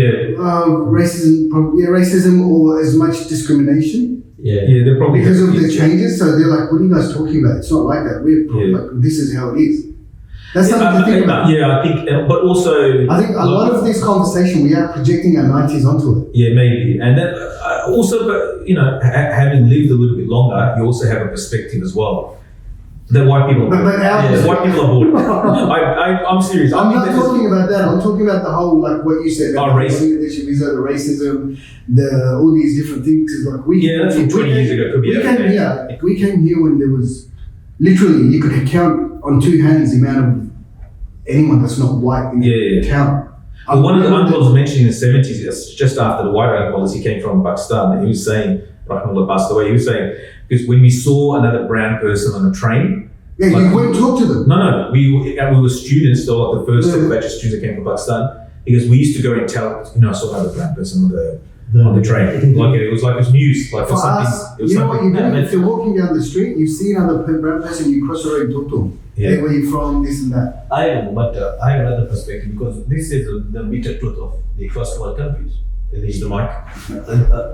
Racism or as much discrimination. They're probably because of the changes. So they're like, what are you guys talking about? It's not like that. We're like, this is how it is. That's something to think about. Yeah, I think, but also I think a lot of this conversation we are projecting our 90s onto it. Yeah, maybe, and then also, but having lived a little bit longer, you also have a perspective as well. That white people are bored. White people are bored. I'm serious. I'm not talking about that. I'm talking about the whole, like what you said about race. the racism, all these different things. Like that's from 20 years ago. We came here when there was literally you could count on two hands the amount of anyone that's not white in the town. Well, one of the uncles mentioned in the 70s, just after the white uncle, he came from Pakistan, and he was saying, Rahmatullah passed away, he was saying, because when we saw another brown person on a train, you wouldn't talk to them. No, we were students, so like the first batch of students that came from Pakistan, because we used to go and tell, I saw another brown person on the train. Like it was news. Like for us, what you do, if you're walking down the street, you see another brown person, you cross the road and talk to them. Hey, where you from, this and that. I know, but I have another perspective because this is the bitter truth of the first world countries. This is the mic.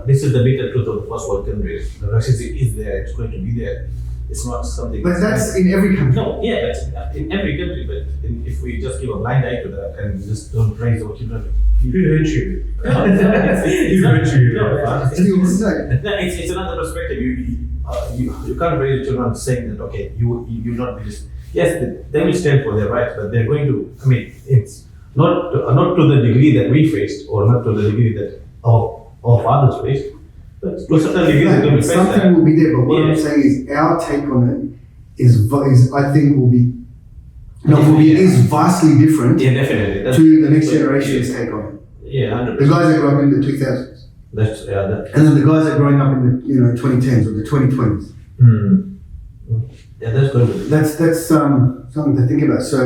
This is the bitter truth of the first world countries. The racism is there, it's going to be there. It's not something. But that's in every country. No, that's in every country. But if we just give a blind eye to that and just don't raise our children. Who hurt you? Who hurt you? It's another perspective. You can't raise your children saying that you not be yes, they will stand for their rights, but they're going to. I mean, it's not to the degree that we faced, or not to the degree that our fathers faced, but to a certain degree they're going to face that. Something will be there, but what I'm saying is our take on it is I think is vastly different Yeah, definitely. to the next generation's take on it. Yeah, 100%. The guys that grew up in the 2000s, That's and then the guys that are growing up in the 2010s or the 2020s. yeah, that's going to be That's something to think about. So,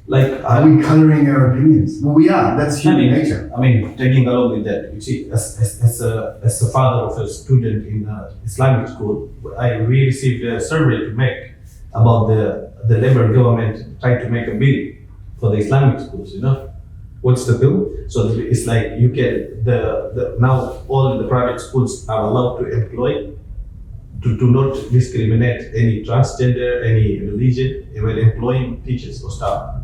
like. are we colouring our opinions? Well, we are. That's human nature. I mean, taking along with that, you see, as a father of a student in Islamic school, we received a survey to make about the Labour government trying to make a bill for the Islamic schools. What's the bill? So it's like you can now all the private schools are allowed to employ to do not discriminate any transgender, any religion when employing teachers or staff.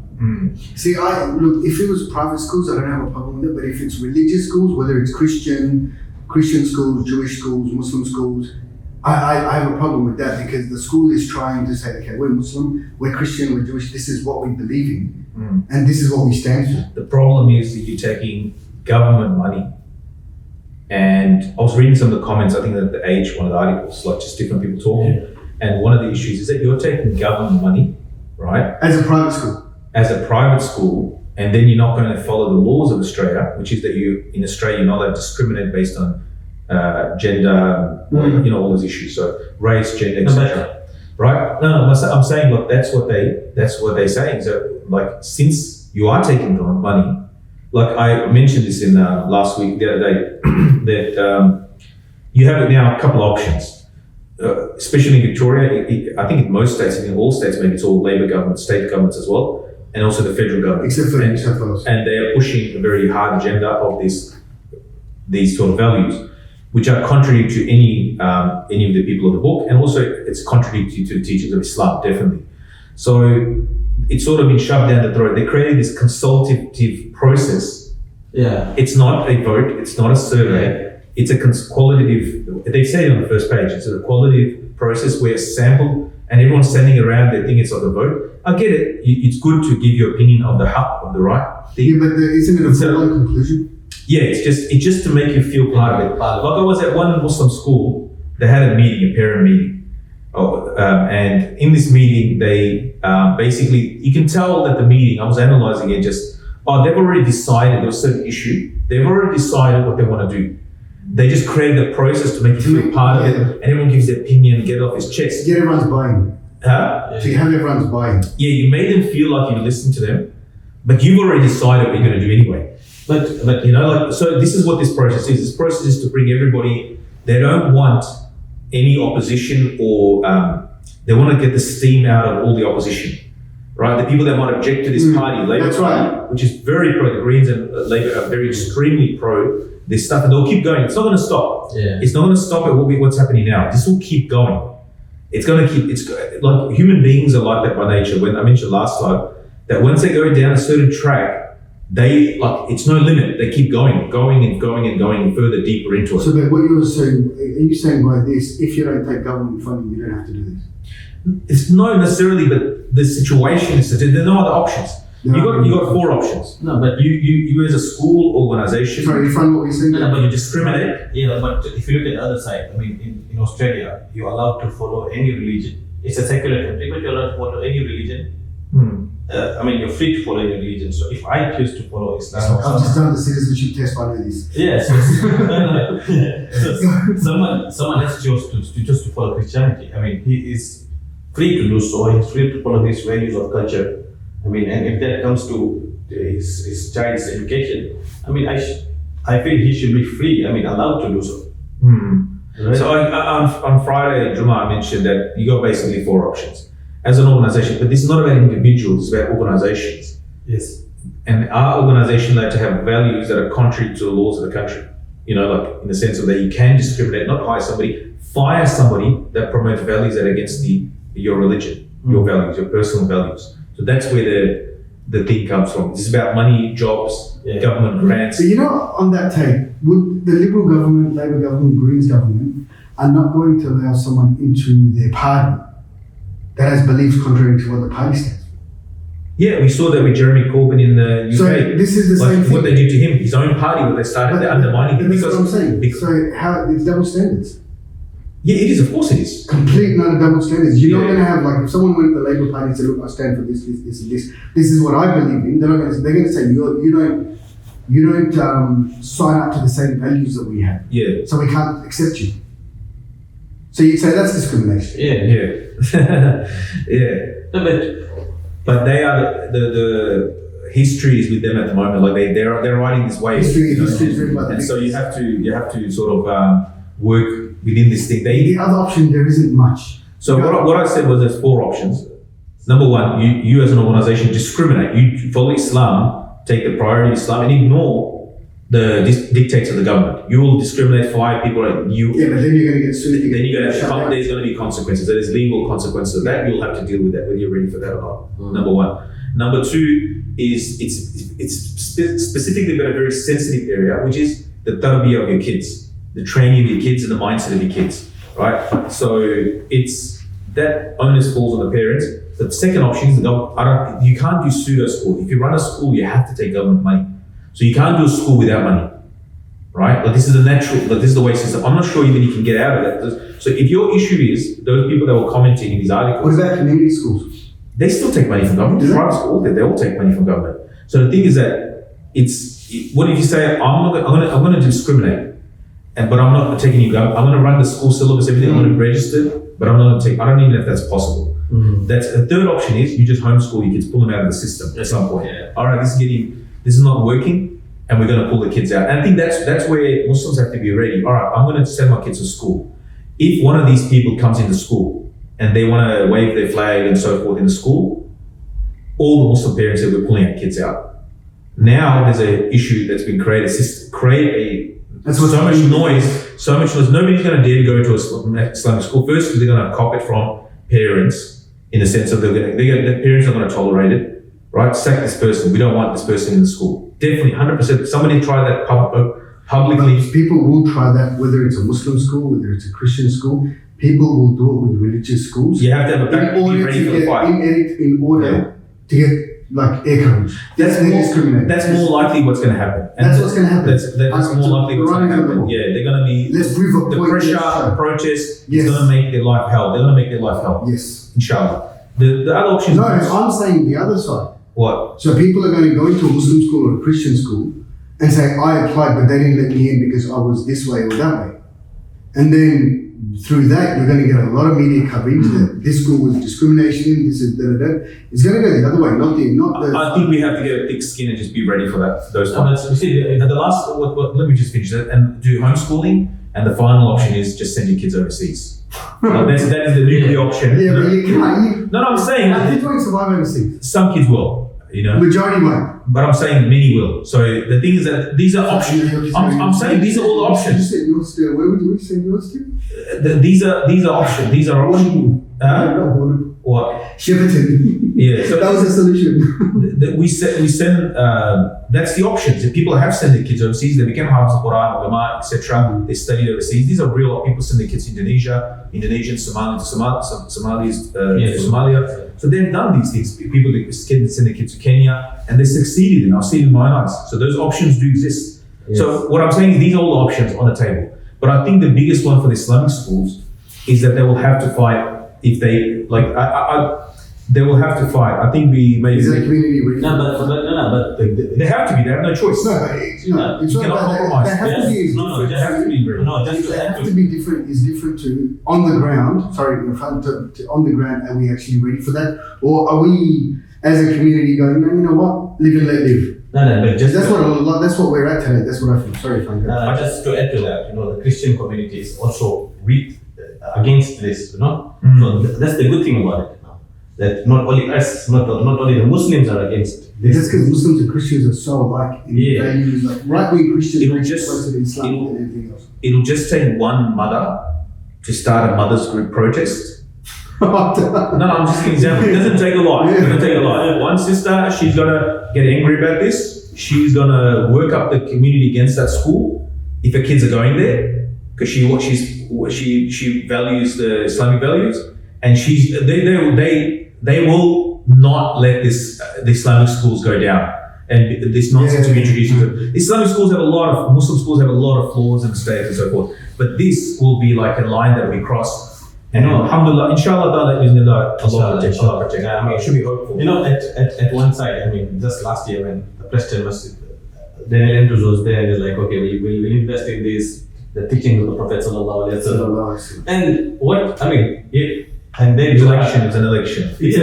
See, look. If it was private schools, I don't have a problem with it. But if it's religious schools, whether it's Christian schools, Jewish schools, Muslim schools, I have a problem with that because the school is trying to say, okay, we're Muslim, we're Christian, we're Jewish. This is what we believe in, and this is what we stand for. The problem is that you're taking government money. And I was reading some of the comments, I think that the Age, one of the articles, like just different people talking. And one of the issues is that you're taking government money, right? As a private school. As a private school, and then you're not going to follow the laws of Australia, which is that in Australia, you're not allowed to discriminate based on gender, all those issues. So race, gender, etc. Right? No, I'm saying, look, that's what they're saying. So, like, since you are taking money, like I mentioned this in last week, the other day, that you have now a couple of options, especially in Victoria. I think in most states, in all states, maybe it's all Labor governments, state governments as well, and also the federal government. Except for New South Wales. And they are pushing a very hard agenda of these sort of values, which are contrary to any of the people of the book, and also it's contrary to the teachings of Islam, definitely. So it's sort of been shoved down the throat. They created this consultative process. Yeah. It's not a vote. It's not a survey. Yeah. It's a qualitative. They say it on the first page. It's a qualitative process where it's sampled and everyone's standing around. They think it's like a vote. I get it. It's good to give your opinion of the haq, of the right thing. Yeah, but isn't it a foregone conclusion? Yeah, it's just to make you feel part of it. Like I was at one Muslim school. They had a parent meeting. And in this meeting, they basically, you can tell that the meeting, I was analyzing it they've already decided there was a certain issue. They've already decided what they want to do. They just created a process to make you feel part of it, and everyone gives their opinion, get it off his chest. Get everyone's buying. Huh? So you have everyone's buying. Yeah, you made them feel like you listen to them, but you've already decided what you're going to do anyway. But so this is what this process is. This process is to bring everybody. They don't want any opposition, or they want to get the steam out of all the opposition, right? The people that might object to this party, Labor Party, which is very pro, the Greens and Labor are very extremely pro this stuff, and they'll keep going. It's not going to stop. Yeah. It's not going to stop at what's happening now. This will keep going. It's going to keep. It's like human beings are like that by nature. When I mentioned last time that once they go down a certain track, it's no limit. They keep going and going further deeper into it. So, but what you're saying, are you saying by this, if you don't take government funding, you don't have to do this? It's not necessarily, but the situation is that there are no other options. You got four options. No, but you as a school organization. Sorry, you find what you're saying? No, but you discriminate. Yeah, but if you look at the other side, I mean, in Australia, you're allowed to follow any religion. It's a secular country, but you're allowed to follow any religion. I mean, you're free to follow your religion. So if I choose to follow Islam, I've just done the citizenship test. I know this. Yes. So someone else chose to follow Christianity. I mean, he is free to do so. He's free to follow his values of culture. I mean, and if that comes to his child's education, I mean, I feel he should be free. I mean, allowed to do so. Right? So on Friday, Juma, I mentioned that you got basically four options as an organization, but this is not about individuals, it's about organizations. Yes. And our organization like to have values that are contrary to the laws of the country. Like in the sense of that you can discriminate, not hire somebody, fire somebody that promotes values that are against your religion, your values, your personal values. So that's where the thing comes from. This is about money, jobs, government grants. So on that tape, would the Liberal government, Labor government, Greens government are not going to allow someone into their party that has beliefs contrary to what the party stands for. Yeah, we saw that with Jeremy Corbyn in the UK. So this is the same thing. What they did to him, his own party, what they started, they're undermining him. That's what I'm saying. So how it's double standards. Yeah, it is. Of course, it is. Complete and utter double standards. You're not Yeah. going to have, like, if someone went to the Labour Party and said, "Look, I stand for this, this, this, and this. This is what I believe in." They're going to say you don't sign up to the same values that we have, Yeah, so we can't accept you. So you say that's discrimination. Yeah. yeah, yeah. No, But they are the history is with them at the moment. Like they're riding this wave. History you know, is driven by the and so victims. you have to sort of work within this thing. The other option, there isn't much. So what I said was there's 4 options. Number 1, you as an organization discriminate. You follow Islam, take the priority of Islam, and ignore the dictates of the government. You will discriminate, fire people. Yeah, but then you're going to get sued. Then you're going to shut down. there's going to be consequences. There's legal consequences of that. You'll have to deal with that, whether you're ready for that or not. Number 1. Number 2 is it's specifically about a very sensitive area, which is the tarbiyah of your kids, the training of your kids and the mindset of your kids, right? So it's that onus falls on the parents. The second option is the government. You can't do pseudo school. If you run a school, you have to take government money. So you can't do a school without money, right? But this is the natural. But this is the way system. I'm not sure even you can get out of that. So if your issue is those people that were commenting in these articles, What about community schools? they still take money from government. Do they? Private school, they all take money from government. So the thing is that what if you say I'm going to discriminate, but I'm not taking you government. I'm going to run the school syllabus, everything. I'm going to register, but I'm not going to take. I don't even know if that's possible. That's the third option is you just homeschool your kids, pull them out of the system at some point. Yeah. All right, this is not working, and we're going to pull the kids out. And I think that's where Muslims have to be ready. All right, I'm going to send my kids to school. If one of these people comes into school and they want to wave their flag and so forth in the school, all the Muslim parents said we're pulling our kids out. Now there's an issue that's been created. So much noise. Nobody's going to dare to go to a Islamic school. First, they're going to cop it from parents in the sense of the parents are going to tolerate it, right? Sack this person. We don't want this person in the school. Definitely, 100%. Somebody try that publicly. But people will try that, whether it's a Muslim school, whether it's a Christian school. People will do it with religious schools. You have to have a back, be ready for the fight. In order to get like air coverage. That's more likely what's going to happen. And That's what's going to happen. That's more likely what's going to happen. Yeah, they're going to be. Let's prove a the point. pressure, Let's show. the protest Yes. is going to make their life hell. They're going to make their life hell. Yes. Inshallah. The other option. No, I'm saying the other side. What? So people are going to go into a Muslim school or a Christian school and say, I applied, but they didn't let me in because I was this way or that way. And then through that, you're going to get a lot of media coverage that this school was discrimination, this is da-da-da. It's going to go the other way, not the. I think we have to get a thick skin and just be ready for that. Those No, times. but you see, And the last, let me just finish that and do homeschooling. And the final option is just send your kids overseas. That is the nuclear option. Yeah, but you can't. No, I'm saying Kids won't survive overseas. some kids will, Majority won't. but I'm saying many will. So the thing is that these are options. I'm saying these are all You options. said yours to. Where would you say yours to? These are options. These are options. Not Hornby. What? Shepperton. Yeah. So That was the solution. we send. That's the options. If people have sent their kids overseas, they become Hafiz al-Quran, ulama, etc. They studied overseas. These are real people send their kids to Indonesia, Indonesians, Somalis, Somalia. So they've done these things. People send their kids to Kenya, and they succeeded. And I've seen it in my eyes. So those options do exist. Yes. So what I'm saying is these are all the options on the table. But I think the biggest one for the Islamic schools is that they will have to fight if they they will have to fight. I think we maybe Is that a community reason? but they have to be. They have no choice. No, but it's not You cannot about that. compromise. They have to be different. They have to be very. They have to be different. Is different to on the ground. Sorry, in front to on the ground. Are we actually ready for that, or are we as a community going? No, you know what? Live and let live. but just That's what we're at today. That's what I feel. Sorry if I'm going. just to add to that, the Christian community is also against this, So that's the good thing about it. That not only us, not only the Muslims are against this. Just because Muslims and Christians are so alike in values, like right-wing Christians It'll are just- closer to Islam than anything else. It'll just take one mother to start a mothers group protest. No, I'm just giving an example. It doesn't take a lot. It doesn't take a lot. One sister, she's gonna get angry about this. She's gonna work up the community against that school if her kids are going there because she values the Islamic values. and they will not let the Islamic schools go down. And this nonsense of introducing them. Islamic schools have Muslim schools have a lot of flaws and mistakes and so forth. But this will be like a line that will be crossed. And alhamdulillah, inshallah, Allah protect. Yeah, I mean, should be hopeful. At one side, I mean, just last year when the Preston Masjid, Daniel Andrews was there, and they're like, okay, we'll invest in this, the teaching of the Prophet sallallahu alaihi wasallam. And what, I mean, and then It's an election. It's an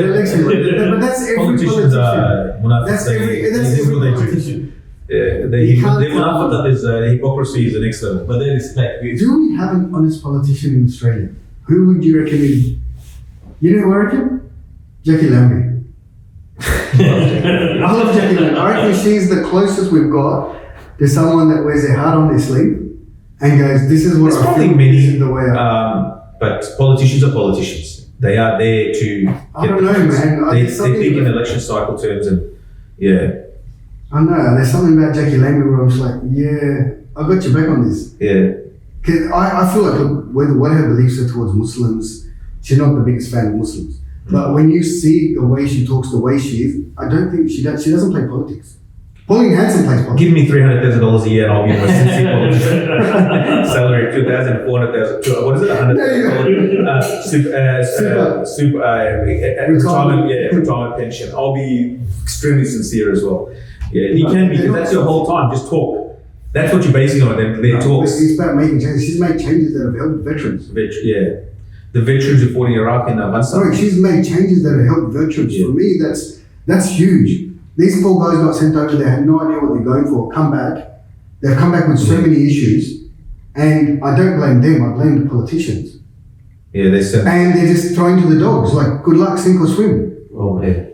election, but that's every Politicians politician. are That's every politician. the hypocrisy is the next level. but then it's like, Do we have an honest politician in Australia? Who would you reckon is? You know who I reckon? Jackie Lambie. I love Jackie Lambie. I reckon she's the closest we've got to someone that wears their heart on their sleeve and goes, this is what There's I probably think, many, this is the way I but politicians are politicians. They are there to. I don't know, man. They think in election cycle terms, and I know, there's something about Jackie Lambie where I'm just like, yeah, I got your back on this. yeah. Cause I feel like what her beliefs are towards Muslims, she's not the biggest fan of Muslims. But when you see the way she talks, the way she is, I don't think she doesn't play politics. Pauline Hanson plays politics. Give me $300,000 a year, and I'll be a Citizenship salary $2,000, $400,000. What is it? Retirement pension. I'll be extremely sincere as well. Yeah, you can be, because that's your whole time. Just talk. That's what you're basing on their talks. It's about making changes. She's made changes that have helped veterans. The veterans who fought in Iraq and Afghanistan. Sorry, she's made changes that have helped veterans. Yeah. For me, that's huge. These poor guys got sent over there, had no idea what they're going for, come back. They've come back with so many issues, and I don't blame them, I blame the politicians. Yeah, they said. And they're just throwing to the dogs, like, good luck, sink or swim. Oh, yeah.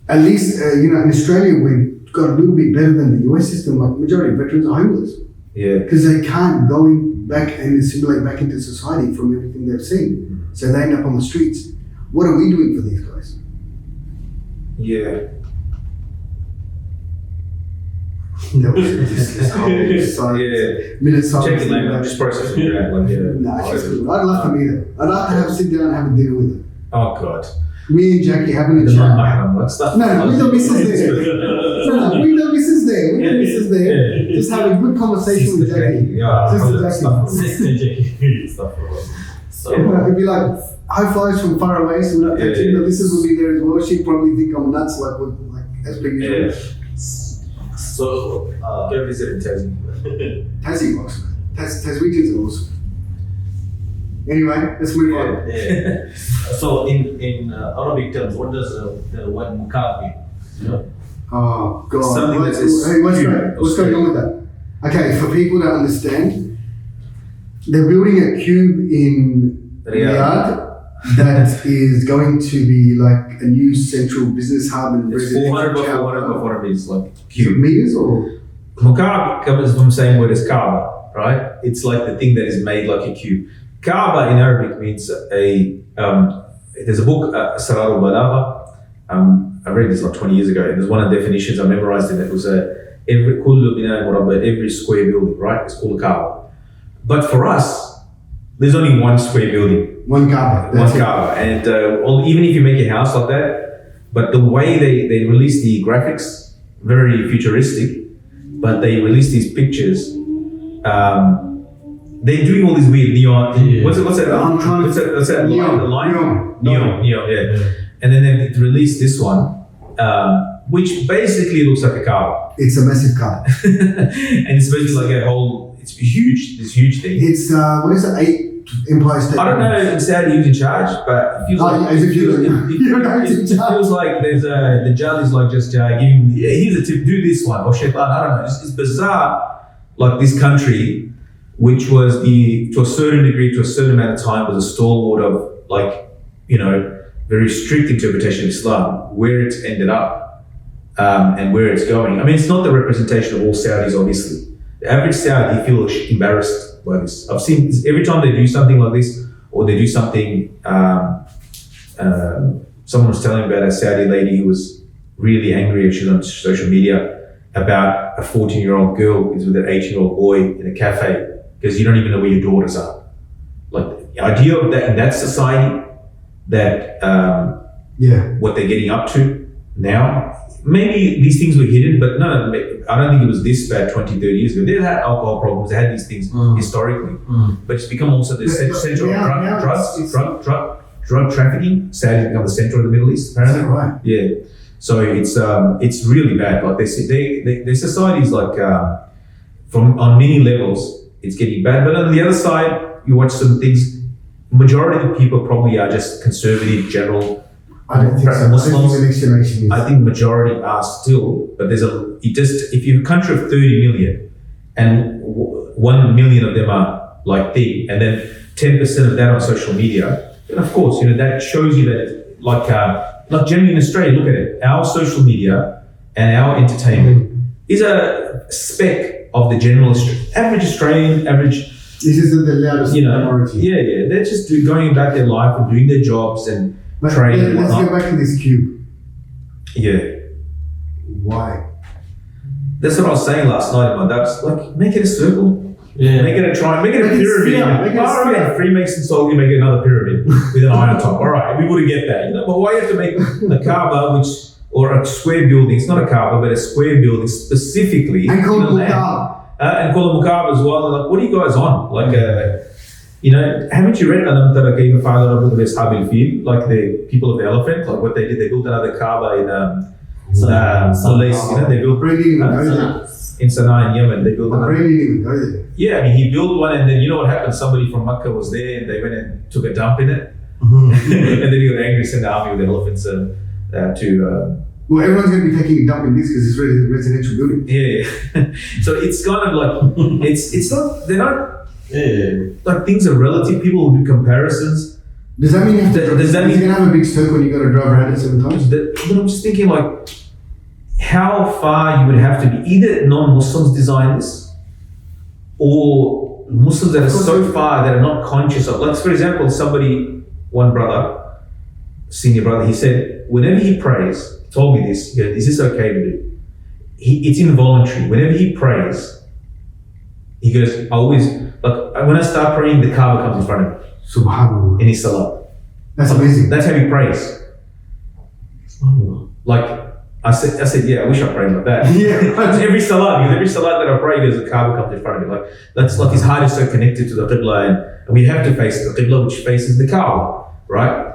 At least, in Australia, we've got a little bit better than the US system. Like, majority of veterans are homeless. Yeah. Because they can't go back and assimilate back into society from everything they've seen. So they end up on the streets. What are we doing for these guys? Yeah. That was this whole minute silence. Checking language, I'm just processing that. Nah, she's cool. I'd love to meet her. I'd love to have sit down and have a dinner with her. Oh, God. Me and Jackie having a The chat. non-mahram stuff. No, we don't miss us there. No, we don't miss us there. We don't miss us there. Yeah. Just have a good conversation with Jackie. Yeah, Sister Jackie. so It'd be like high fives from far away, so we're not touching. The missus will be there as well. She'd probably think I'm nuts, like as per usual. Yeah. So, Go visit in Tassie. Tassie rocks, man. Taswegians are awesome. Anyway, let's move on. yeah. So in Arabic terms, what does the word Mukaab mean? You know? Oh God! Something that is What's going on with that? Okay, for people to understand, they're building a cube in Riyadh that is going to be like a new central business hub and It's 400 by 400 by 400 meters, like cube. meters or Mukaab comes from the same word as Kaba, right? It's like the thing that is made like a cube. Kaba in Arabic means there's a book, Sarar al-Balagha. I read this like 20 years ago, and there's one of the definitions I memorized in it. It was every square building, right? It's called a Kaba. But for us, there's only one square building. one Kaaba. One Kaba. And even if you make a house like that, but the way they release the graphics, very futuristic, but they release these pictures, they're doing all these weird neon. Yeah. What's that? What's that line? Neon, yeah. And then they released this one, which basically looks like a Kaaba. It's a massive Kaaba. And it's basically like a whole, it's huge, this huge thing. It's what is it? 8 Empire State. I don't know in Saudi who's in charge, but it feels charge. feels like there's the judge is like just giving here's a tip, do this one or shaitan. I don't know. It's bizarre. Like this country, which was to a certain degree, to a certain amount of time, was a stalwart of very strict interpretation of Islam, where it's ended up and where it's going. I mean, it's not the representation of all Saudis, obviously. The average Saudi feels embarrassed by this. I've seen this, every time they do something like this, or they do something. Someone was telling me about a Saudi lady who was really angry, she's on social media, about a 14-year-old girl who's with an 18-year-old boy in a cafe, because you don't even know where your daughters are. Like the idea of that in that society, that Yeah. what they're getting up to now. Maybe these things were hidden, but no, I don't think it was this bad 20, 30 years ago. They had alcohol problems, they had these things historically, but it's become also the center of drug trafficking. Sadly, become the center of the Middle East, apparently. Is that right? Yeah. So it's really bad. Like their society is like from on many levels, it's getting bad. But on the other side, you watch some things. Majority of the people probably are just conservative, general. I don't think so. I don't think Muslims. the next generation is. I think majority are still, but if you're a country of 30 million and 1 million of them are like thing, and then 10% of that on social media, then of course, that shows you that like generally in Australia, look at it, our social media and our entertainment is a speck of the general average Australian, This isn't the loudest minority. Yeah, they're just going about their life and doing their jobs and But trade and let's whatnot. go back to this cube. Yeah. Why? That's what I was saying last night. My dad's like, make it a circle. Yeah. Make it a triangle. Make it a Make it a pyramid. sphere, make it a sphere. Right, Freemason style, you make it another pyramid with an eye on top. All right, we would get that. But why you have to make a Kaba, or a square building? It's not a Kaba, but a square building specifically. And called in the land. Mukaab. And call it Mukaab as well. Like, what are you guys on? Like, haven't you read Alam Tara Kayfa Fa'ala Rabbuka bi Ashabil Fil? Like the people of the elephant, like what they did, they built another Kaaba in Malaysia. They built Really didn't go there. in Sana'a in Yemen. They built I another. really didn't go there. Yeah, I mean, he built one, and then you know what happened? Somebody from Makkah was there, and they went and took a dump in it, and then he got angry, sent the army with elephants to. Well, everyone's going to be taking a dump in this because it's residential building. Yeah. So it's kind of like it's not they're not like things are relative. People will do comparisons. Does that mean you have to? Does that is mean- it going to have a big circle and you got to drive around it 7 times? But I'm just thinking like how far you would have to be. Either non-Muslims design this, or Muslims that are so far that are not conscious of. Like for example, one brother, senior brother, he said whenever he prays, he told me this. He goes, "Is this okay to do?" It's involuntary. Whenever he prays, he goes, "I always like when I start praying, the Kaba comes in front of me Subhanallah. in his salah." That's amazing. That's how he prays. Like I said, yeah, I wish I prayed like that. Yeah. every salah that I pray, there's a Kaaba comes in front of me. Like that's like his heart is so connected to the Qibla, and we have to face the Qibla, which faces the Kaaba, right?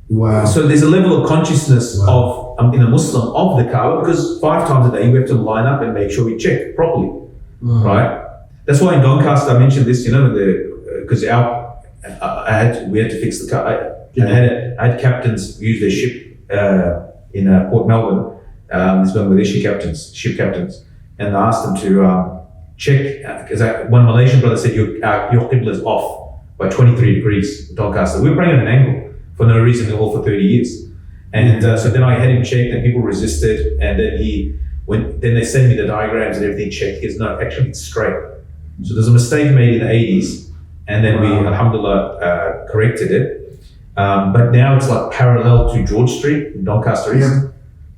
Wow. So there's a level of consciousness of in a Muslim of the Kaaba, because 5 times a day we have to line up and make sure we check properly, right? That's why in Doncaster I mentioned this, because we had to fix the car. I had captains use their ship in Port Melbourne. These Bangladeshi ship captains, and I asked them to check because one Malaysian brother said your Qibla is off by 23 degrees. Doncaster. We were praying at an angle for no reason at all for 30 years, and so then I had him checked, and people resisted, and then then they sent me the diagrams and everything checked. He goes, no, actually it's straight. So there's a mistake made in the 80s, and then we, alhamdulillah, corrected it. But now it's like parallel to George Street in Doncaster East,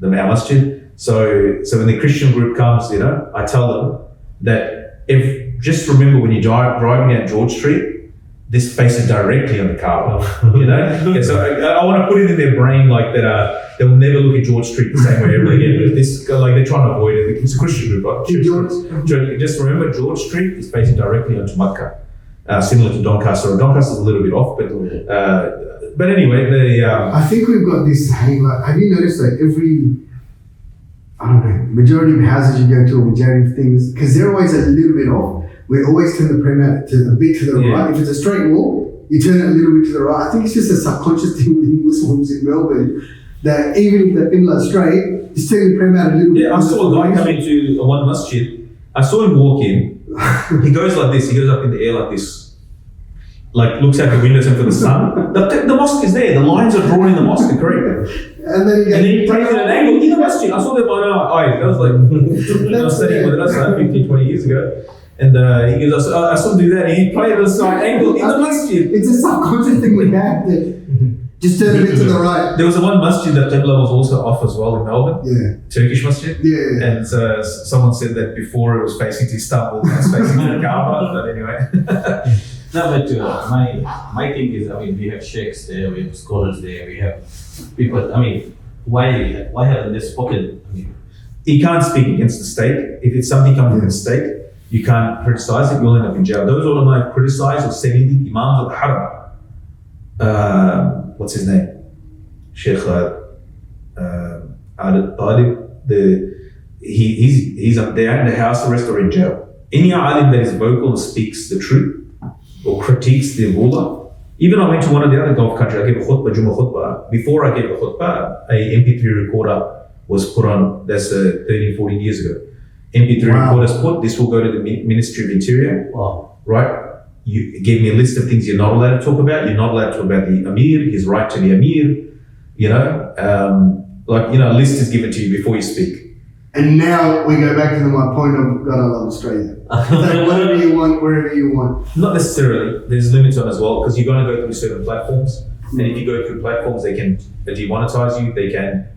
our masjid. So when the Christian group comes, I tell them that just remember when you're driving down George Street, this faces directly on the Kaaba, And so I want to put it in their brain like that. They will never look at George Street the same way ever again. This like they're trying to avoid it. It's a Christian group, right? Just remember, George Street is facing directly onto Makkah, similar to Doncaster. Doncaster is a little bit off, but anyway, I think we've got this hang. Like, have you noticed that majority of houses you go to, or majority of things, because they're always a little bit off. We always turn the prayer mat a bit to the right. If it's a straight wall, you turn it a little bit to the right. I think it's just a subconscious thing within Muslims in Melbourne that even if the Qibla is straight, just turn the prayer mat a little bit. Yeah, I saw a guy come into one masjid. I saw him walk in. He goes like this. He goes up in the air like this. Like looks out the windows and for the sun. The mosque is there. The lines are drawn in the mosque, correct? And then he prays at an angle in the masjid. I saw that by now. That was like I was studying with us 15, 20 years ago. And he goes, I saw him do that. He prayed at a side angle in the masjid. It's a subconscious thing we have that just turn a bit to the right. There was one masjid that Qibla was also off as well in Melbourne. Yeah. Turkish masjid. Yeah. And someone said that before it was facing to Istanbul, now it's facing to the Kaaba. But anyway. No, but my thing is, I mean, we have sheikhs there, we have scholars there, we have people. I mean, why haven't they spoken? I mean, You can't speak against the state. If it's something coming from the state, you can't criticize it. You'll end up in jail. Those ulama have criticized or said anything. Imams of the Haram. What's his name? Sheikh Talib. He's they're in the house arrest or in jail. Any alim that is vocal and speaks the truth or critiques the ruler. Even I went to one of the other Gulf countries. I gave a khutbah, Jummah khutbah. Before I gave a khutbah, a MP3 recorder was put on. That's 13, 14 years ago. MP3 recorders put. This will go to the Ministry of Interior. wow. Right? You gave me a list of things you're not allowed to talk about. You're not allowed to talk about the Amir, his right to the Amir. You know, a list is given to you before you speak. And now we go back to my point of God, I love Australia. So whatever you want, wherever you want. Not necessarily. There's limits on as well because you're going to go through certain platforms, and if you go through platforms, they can demonetize you. They can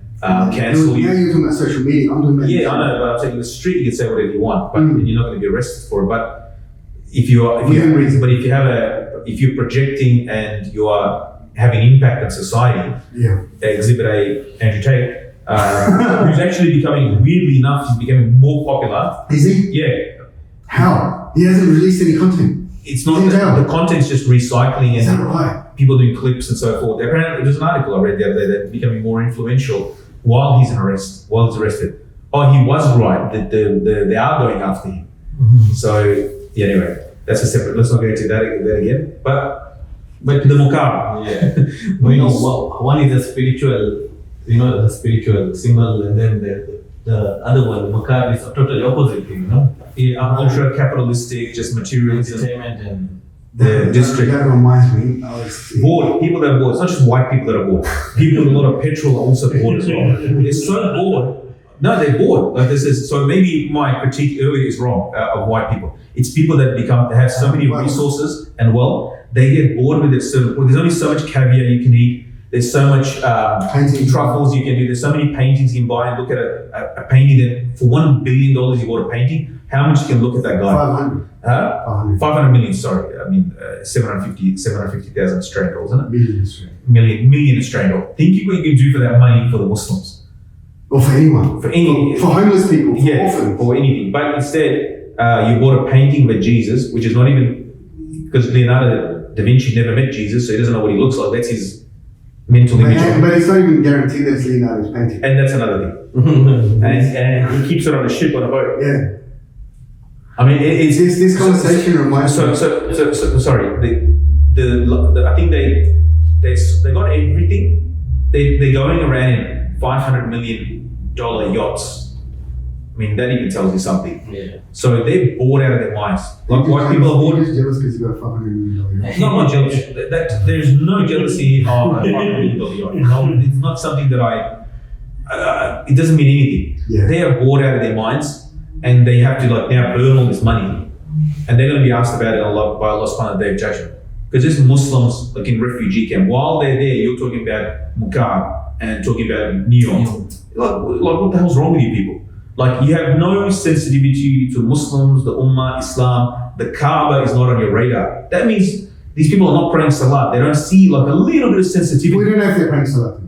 cancel you. Now you're talking about social media. I'm talking about Yeah, I know, but I'm saying the street you can say whatever you want, but you're not going to be arrested for it. But if you're projecting and you are having impact on society, Exhibit A, Andrew Tate, who's actually becoming, weirdly enough, he's becoming more popular. Is he? Yeah. How? He hasn't released any content. It's not that the content's just recycling Is that and right? people doing clips and so forth. Apparently, there's an article I read the other day that's becoming more influential while he's arrested. Oh, he was right that they are going after him. So yeah, anyway, that's a separate. Let's not go into that again. But the Mukaab. Yeah. You know, one is a spiritual, the spiritual symbol, and then the other one, the Mukaab, is a totally opposite thing, Ultra capitalistic, just materialism. Entertainment and The district. That reminds me. Bored. People that are bored. It's not just white people that are bored. People with a lot of petrol are also bored as well. They're so bored. No, they're bored. Like this is so. Maybe my critique earlier is wrong of white people. It's people that they have so many resources and they get bored with it. So there's only so much caviar you can eat. There's so much truffles you can do. There's so many paintings you can buy and look at a painting that for $1 billion you bought a painting. How much you can look at that guy? 500. 500 million, sorry. I mean, 750,000 Australian dollars, isn't it? Million Australian dollars. Think what you can do for that money for the Muslims. Or for anyone. For homeless people, for orphans. For anything. But instead, you bought a painting of Jesus, which is not even, because Leonardo da Vinci never met Jesus, so he doesn't know what he looks like. That's his mental image. But it's not even guaranteed that it's Leonardo's painting. And that's another thing. and he keeps it on a ship, on a boat. Yeah. I mean, it's this conversation reminds me. So sorry. I think they got everything. They're going around in $500 million yachts. I mean, that even tells you something. Yeah. So they're bored out of their minds. Like white people are bored. You're just jealous because you got $500 million. No, I'm not jealous. There's no jealousy of a $500 million yacht. No, it's not something that it doesn't mean anything. Yeah. They are bored out of their minds. And they have to now burn all this money, and they're going to be asked about it by Allah subhanahu wa ta'ala Day of Judgment. Because there's Muslims in refugee camp. While they're there, you're talking about Mukaab and talking about New York. Like what the hell's wrong with you people? Like you have no sensitivity to Muslims, the Ummah, Islam. The Kaba is not on your radar. That means these people are not praying Salah. They don't see like a little bit of sensitivity. We don't know if they're praying Salah.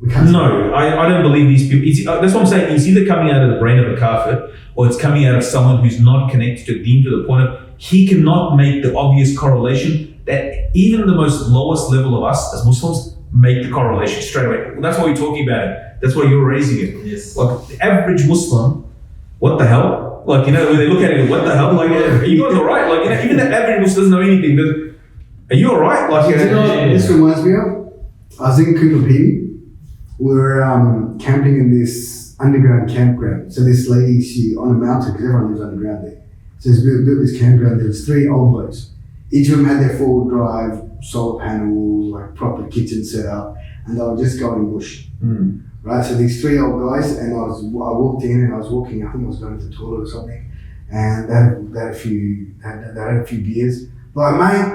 No, I don't believe these people. That's what I'm saying. It's either coming out of the brain of a kafir or it's coming out of someone who's not connected to deen to the point of he cannot make the obvious correlation that even the most lowest level of us as Muslims make the correlation straight away. That's why we're talking about it. That's why you're raising it. Yes. Like the average Muslim, what the hell? Like, when they look at it, what the hell? Like, are you guys all right? Like, even the average Muslim doesn't know anything. But are you all right? Like, this reminds me of, I was in Cooper. We were camping in this underground campground. So this lady, she on a mountain, because everyone lives underground there. So we built this campground. There was 3 old blokes. Each of them had their 4-wheel drive, solar panels, like proper kitchen set up, and they were just going bush. Right. So these 3 old guys, and I walked in and I was walking. I think I was going to the toilet or something, and they had a few beers. Like, mate,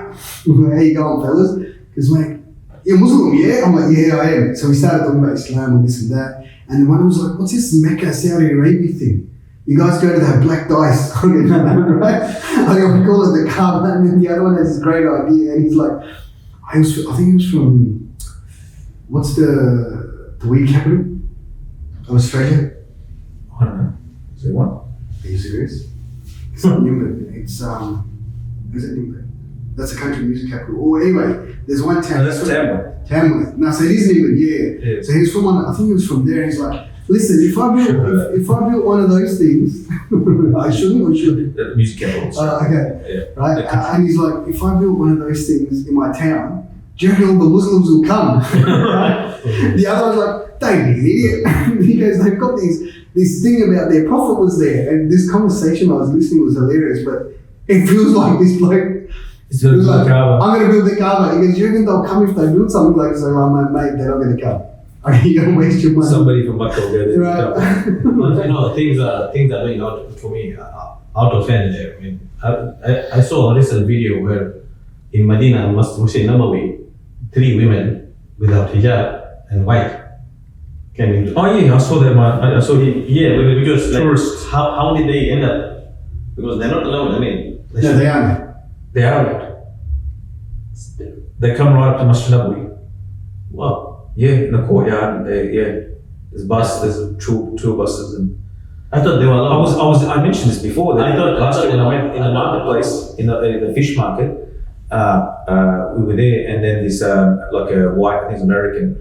how you going, fellas? Because mate. You're Muslim, yeah? I'm like, yeah, I am. So we started talking about Islam and this and that. And one of them was like, what's this Mecca, Saudi Arabia thing? You guys go to that black dice, right? I call it the Kaba, and then the other one has this great idea, and he's like, I think he was from, what's the weed capital of Australia? I don't know. Is there one? Are you serious? It's not Nimba. It's is it Nimba? That's the country music capital. Oh, anyway, there's one town. No, that's Tamworth. Tamworth. No, so it is Nimba, yeah. So he's from one. I think he was from there. He's like, listen, if I built one of those things, I shouldn't or should? The music capital. Okay. Yeah. Right. And he's like, if I built one of those things in my town, do you reckon all the Muslims will come? Right? The other one's like, don't be an idiot. He goes, they've got this thing about their prophet was there, and this conversation I was listening was hilarious, but it feels like this bloke. It's like, I'm going to build the Kaba. He goes, you reckon they'll come if they build something like so? I'm like, mate, they're not going to come. You're going to waste your money. somebody from Makkah will go there. Right. You know, things are going out for me out of hand there. I mean, I saw a recent video where in Medina, Masjid Nabawi, 3 women without hijab and white came in. Oh yeah, I saw that. I saw it. Yeah, because like, Tourists. how did they end up? Because they're not alone. I mean, No, they are. They are. They come right up to Masjid Nabawi. wow. Yeah, in the courtyard. There's there's tour buses, and I thought they were alone. I mentioned this before. That I thought- last I thought year when I they were- went in the marketplace, in the fish market, we were there, and then this like a white, I think it's American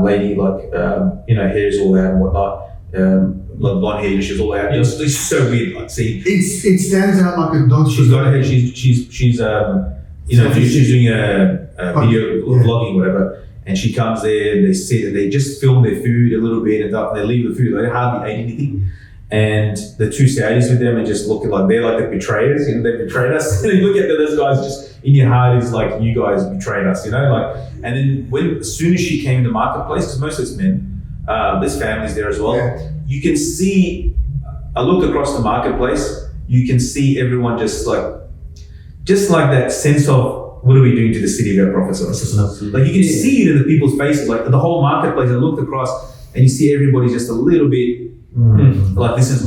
lady, like hair's all out and whatnot, like blonde hair, she's all out. Yeah. It's so weird. Like, see, It stands out like a dog. she's got her. She's doing a video Yeah. vlogging, whatever. And she comes there and they sit and they just film their food a little bit and they leave the food. They hardly ate anything. And the 2 Saudis with them and just looking like they're like the betrayers, they betrayed us. And you look at those guys, just in your heart is like, you guys betrayed us, like. And then as soon as she came in the marketplace, because most of it's men, there's families there as well. Yeah. You can see, I looked across the marketplace, you can see everyone just like that sense of, what are we doing to the city of our Prophet? Like you can see it in the people's faces, like the whole marketplace. I looked across and you see everybody just a little bit like this is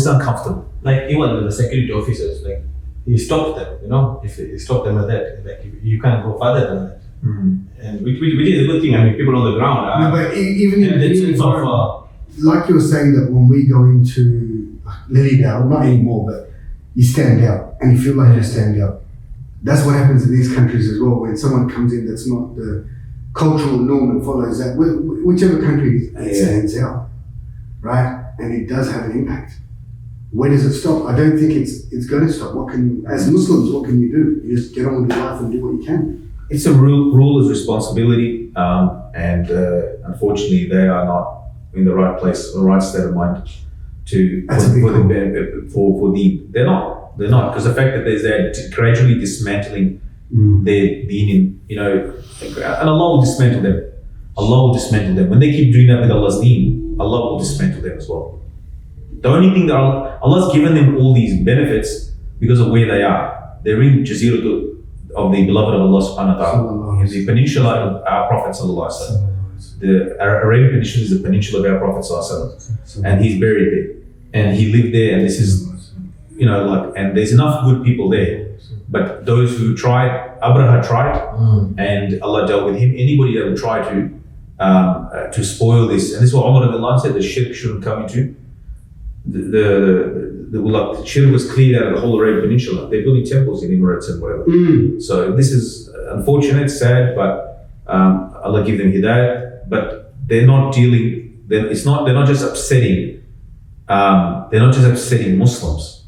uncomfortable. Like even the security officers, like he stopped them. If he stopped them at that, like you can't go further than that. And which is a good thing. I mean, people on the ground. No, but even in that the sense of like you were saying that when we go into Lilydale, not anymore, but you stand out and you feel like you stand out. That's what happens in these countries as well. When someone comes in that's not the cultural norm and follows that, whichever country it stands out, right? And it does have an impact. When does it stop? I don't think it's going to stop. As Muslims, what can you do? You just get on with your life and do what you can. It's a ruler's responsibility, and unfortunately, they are not in the right place or right state of mind for the. They're not, because the fact that there's that gradually dismantling their deen, and Allah will dismantle them. Allah will dismantle them. When they keep doing that with Allah's deen, Allah will dismantle them as well. The only thing that Allah's given them all these benefits because of where they are. They're in Jazirah of the beloved of Allah subhanahu wa ta'ala, in the peninsula of our Prophet sallallahu alaihi wasallam. The Arabian Peninsula is the peninsula of our Prophet sallallahu alaihi wasallam, and he's buried there, and he lived there, and this is, and there's enough good people there. But those who tried, Abraha tried, and Allah dealt with him. Anybody that would try to spoil this, and this is what Umar ibn al said, the shirk shouldn't come into. The shirk was cleared out of the whole Arabian Peninsula. They're building temples in Emirates and whatever. So this is unfortunate, sad, but Allah give them hidayah. But they're not dealing. They're not just upsetting. They're not just upsetting Muslims.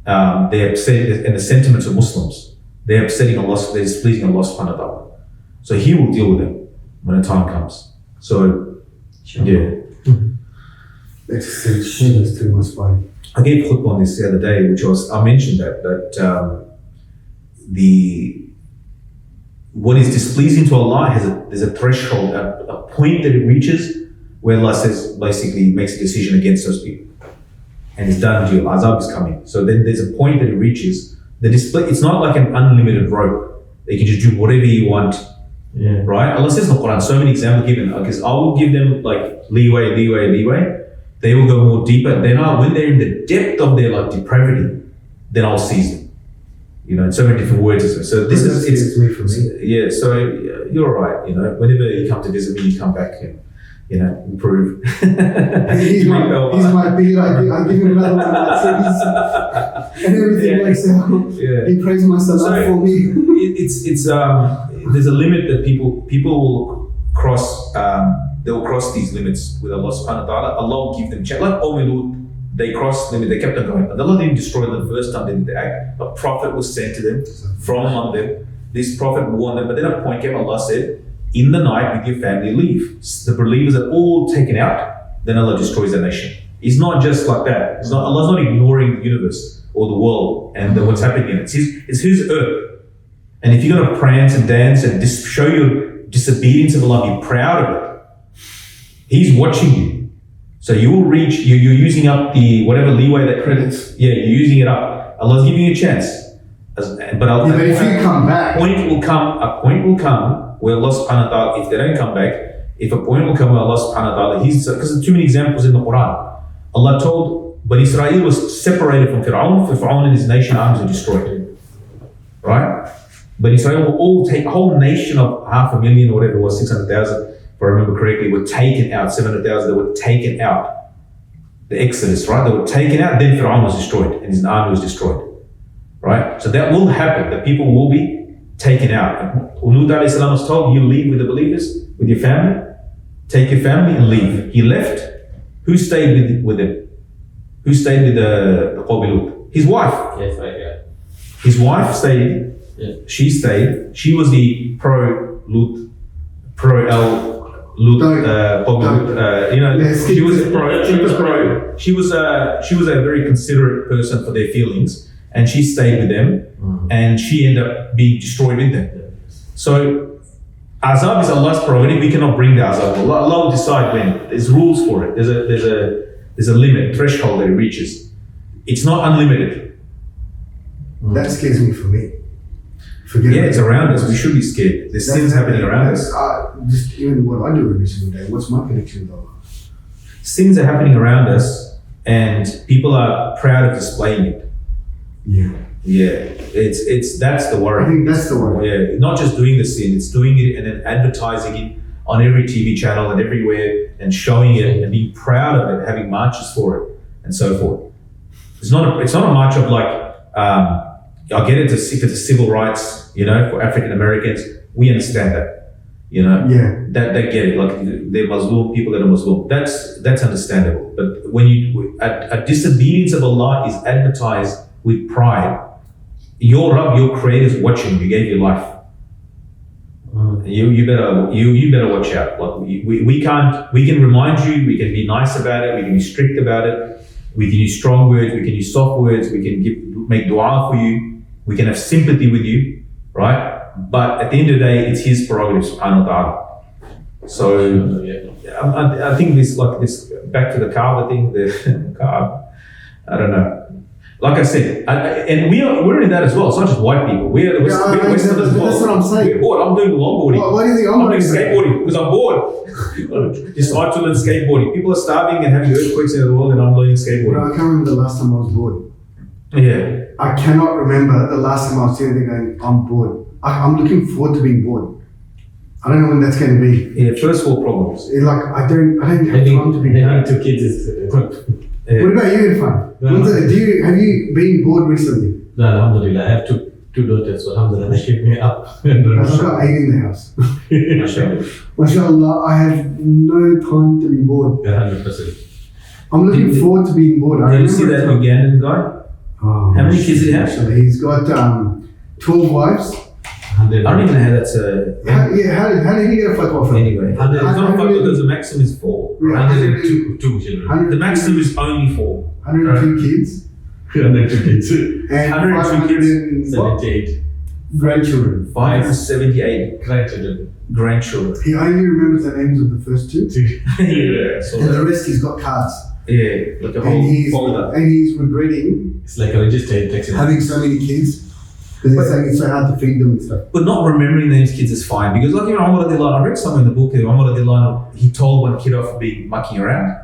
They're upsetting and the sentiments of Muslims. They're upsetting Allah. They're displeasing Allah subhanahu wa ta'ala. So He will deal with them when the time comes. So yeah. That's too much fun. I gave khutbah on this the other day, I mentioned that what is displeasing to Allah there's a threshold, a point that it reaches where Allah says, basically makes a decision against those people. And it's done deal, azab is coming. So then there's a point that it reaches. It's not like an unlimited rope. You can just do whatever you want. Right? Allah says in the Quran, so many examples given, because I will give them like leeway. they will go more deeper. Then when they're in the depth of their like depravity, then I'll seize them. You know, in so many different words. So this is it's me for me. Yeah. So you're right. You know, whenever you come to visit me, you come back and improve. He might be like, I give him another one that says, and everything works out. Yeah. He prays my salah for me. It's there's a limit that people will cross. They will cross these limits with Allah Subhanahu wa Taala. Allah will give them chance. Like Lut, they crossed the limit. They kept on going. But Allah didn't destroy them the first time they did the act. A prophet was sent to them from among them. This prophet warned them. But then at a point came, Allah said, in the night with your family leave. The believers are all taken out, then Allah destroys the nation. It's not just like that. Allah's not ignoring the universe or the world and what's happening in it. It's His earth. And if you're going to prance and dance and show your disobedience of Allah, be proud of it. He's watching you. So you will reach, you're using up the whatever leeway that credits. Yeah, you're using it up. Allah's giving you a chance. But if you come back, a point will come where Allah Subhanahu wa Taala, if they don't come back, if a point will come where Allah Subhanahu wa Taala, because there's too many examples in the Quran. Allah told, but Israel was separated from Fir'aun and his nation arms were destroyed. Right? But Israel will all take, a whole nation of 500,000 or whatever it was, 600,000, if I remember correctly, were taken out, 700,000, they were taken out. The Exodus, right? They were taken out, then Fir'aun was destroyed and his army was destroyed. Right? So that will happen, that people will be taken out. Lut alayhi salam was told, you leave with the believers, with your family, take your family and leave. He left. Who stayed with him? Who stayed with the Qawmi Lut? His wife. Yes, right, yeah. His wife stayed. Yeah. She stayed. She was the pro-Lut, pro-Lut, Qawmi Lut. She was pro. She was a very considerate person for their feelings, and she stayed with them, and she ended up being destroyed with them. So, azab is Allah's prerogative. We cannot bring the azab. Allah will decide when. There's rules for it. There's a limit, threshold that it reaches. It's not unlimited. That scares me for me. Forget it's around us. We should be scared. There's sins happening around us. Just even what I do every single day. What's my connection with Allah? Sins are happening around us, and people are proud of displaying it. Yeah, that's the worry. I think that's the worry. Yeah, not just doing the sin, it's doing it and then advertising it on every TV channel and everywhere and showing it and being proud of it, having marches for it and so forth. It's not a march of like, I get it if it's civil rights, for African Americans, we understand that, that they get it, like they're Muslim, people that are Muslim, that's understandable. But when a disobedience of Allah is advertised with pride, your Rabb, your Creator is watching. You gave your life. You better watch out. Like we can remind you. We can be nice about it. We can be strict about it. We can use strong words. We can use soft words. We can make dua for you. We can have sympathy with you, right? But at the end of the day, it's His prerogative, Subhanahu wa Taala. So I think this back to the Kaba thing. The Mukaab. I don't know. Like I said, and we're in that as well. It's not just white people. We're the Westerners as well. That's what I'm saying. We're bored. I'm doing longboarding. Why do you think I'm doing skateboarding? Because I'm bored. Decide to learn skateboarding. People are starving and having earthquakes in the world, and I'm learning skateboarding. I can't remember the last time I was bored. Yeah. I cannot remember the last time I was sitting there going, I'm bored. I'm looking forward to being bored. I don't know when that's going to be. Yeah, first world problems. I don't have time to be bored. Having 2 kids is Yeah. What about you, Irfan? Have you been bored recently? No, alhamdulillah. I have two daughters, so alhamdulillah, they keep me up. I've got 8 in the house. MashaAllah, I have no time to be bored. 100%. I'm looking forward to being bored. Did you see that Ugandan guy? Oh, how many kids did he have? He's got 12 wives. I don't even know how that's How did he get a fatwa from? Anyway, it's not fatwa because the maximum is 4. 102 children. The maximum is only 4. 102 kids. 102 kids. And 102 kids. 78 grandchildren. 578 grandchildren. He only remembers the names of the first 2. Yeah, so And the rest he's got cards. Yeah, like a whole folder. And he's regretting It's like a registered taxi. having so many kids. Because he's saying it's so hard to feed them and stuff. But not remembering those kids is fine, because like Umar radiallahu anhu, I read somewhere in the book that Umar radiallahu anhu, he told one kid off for being mucking around,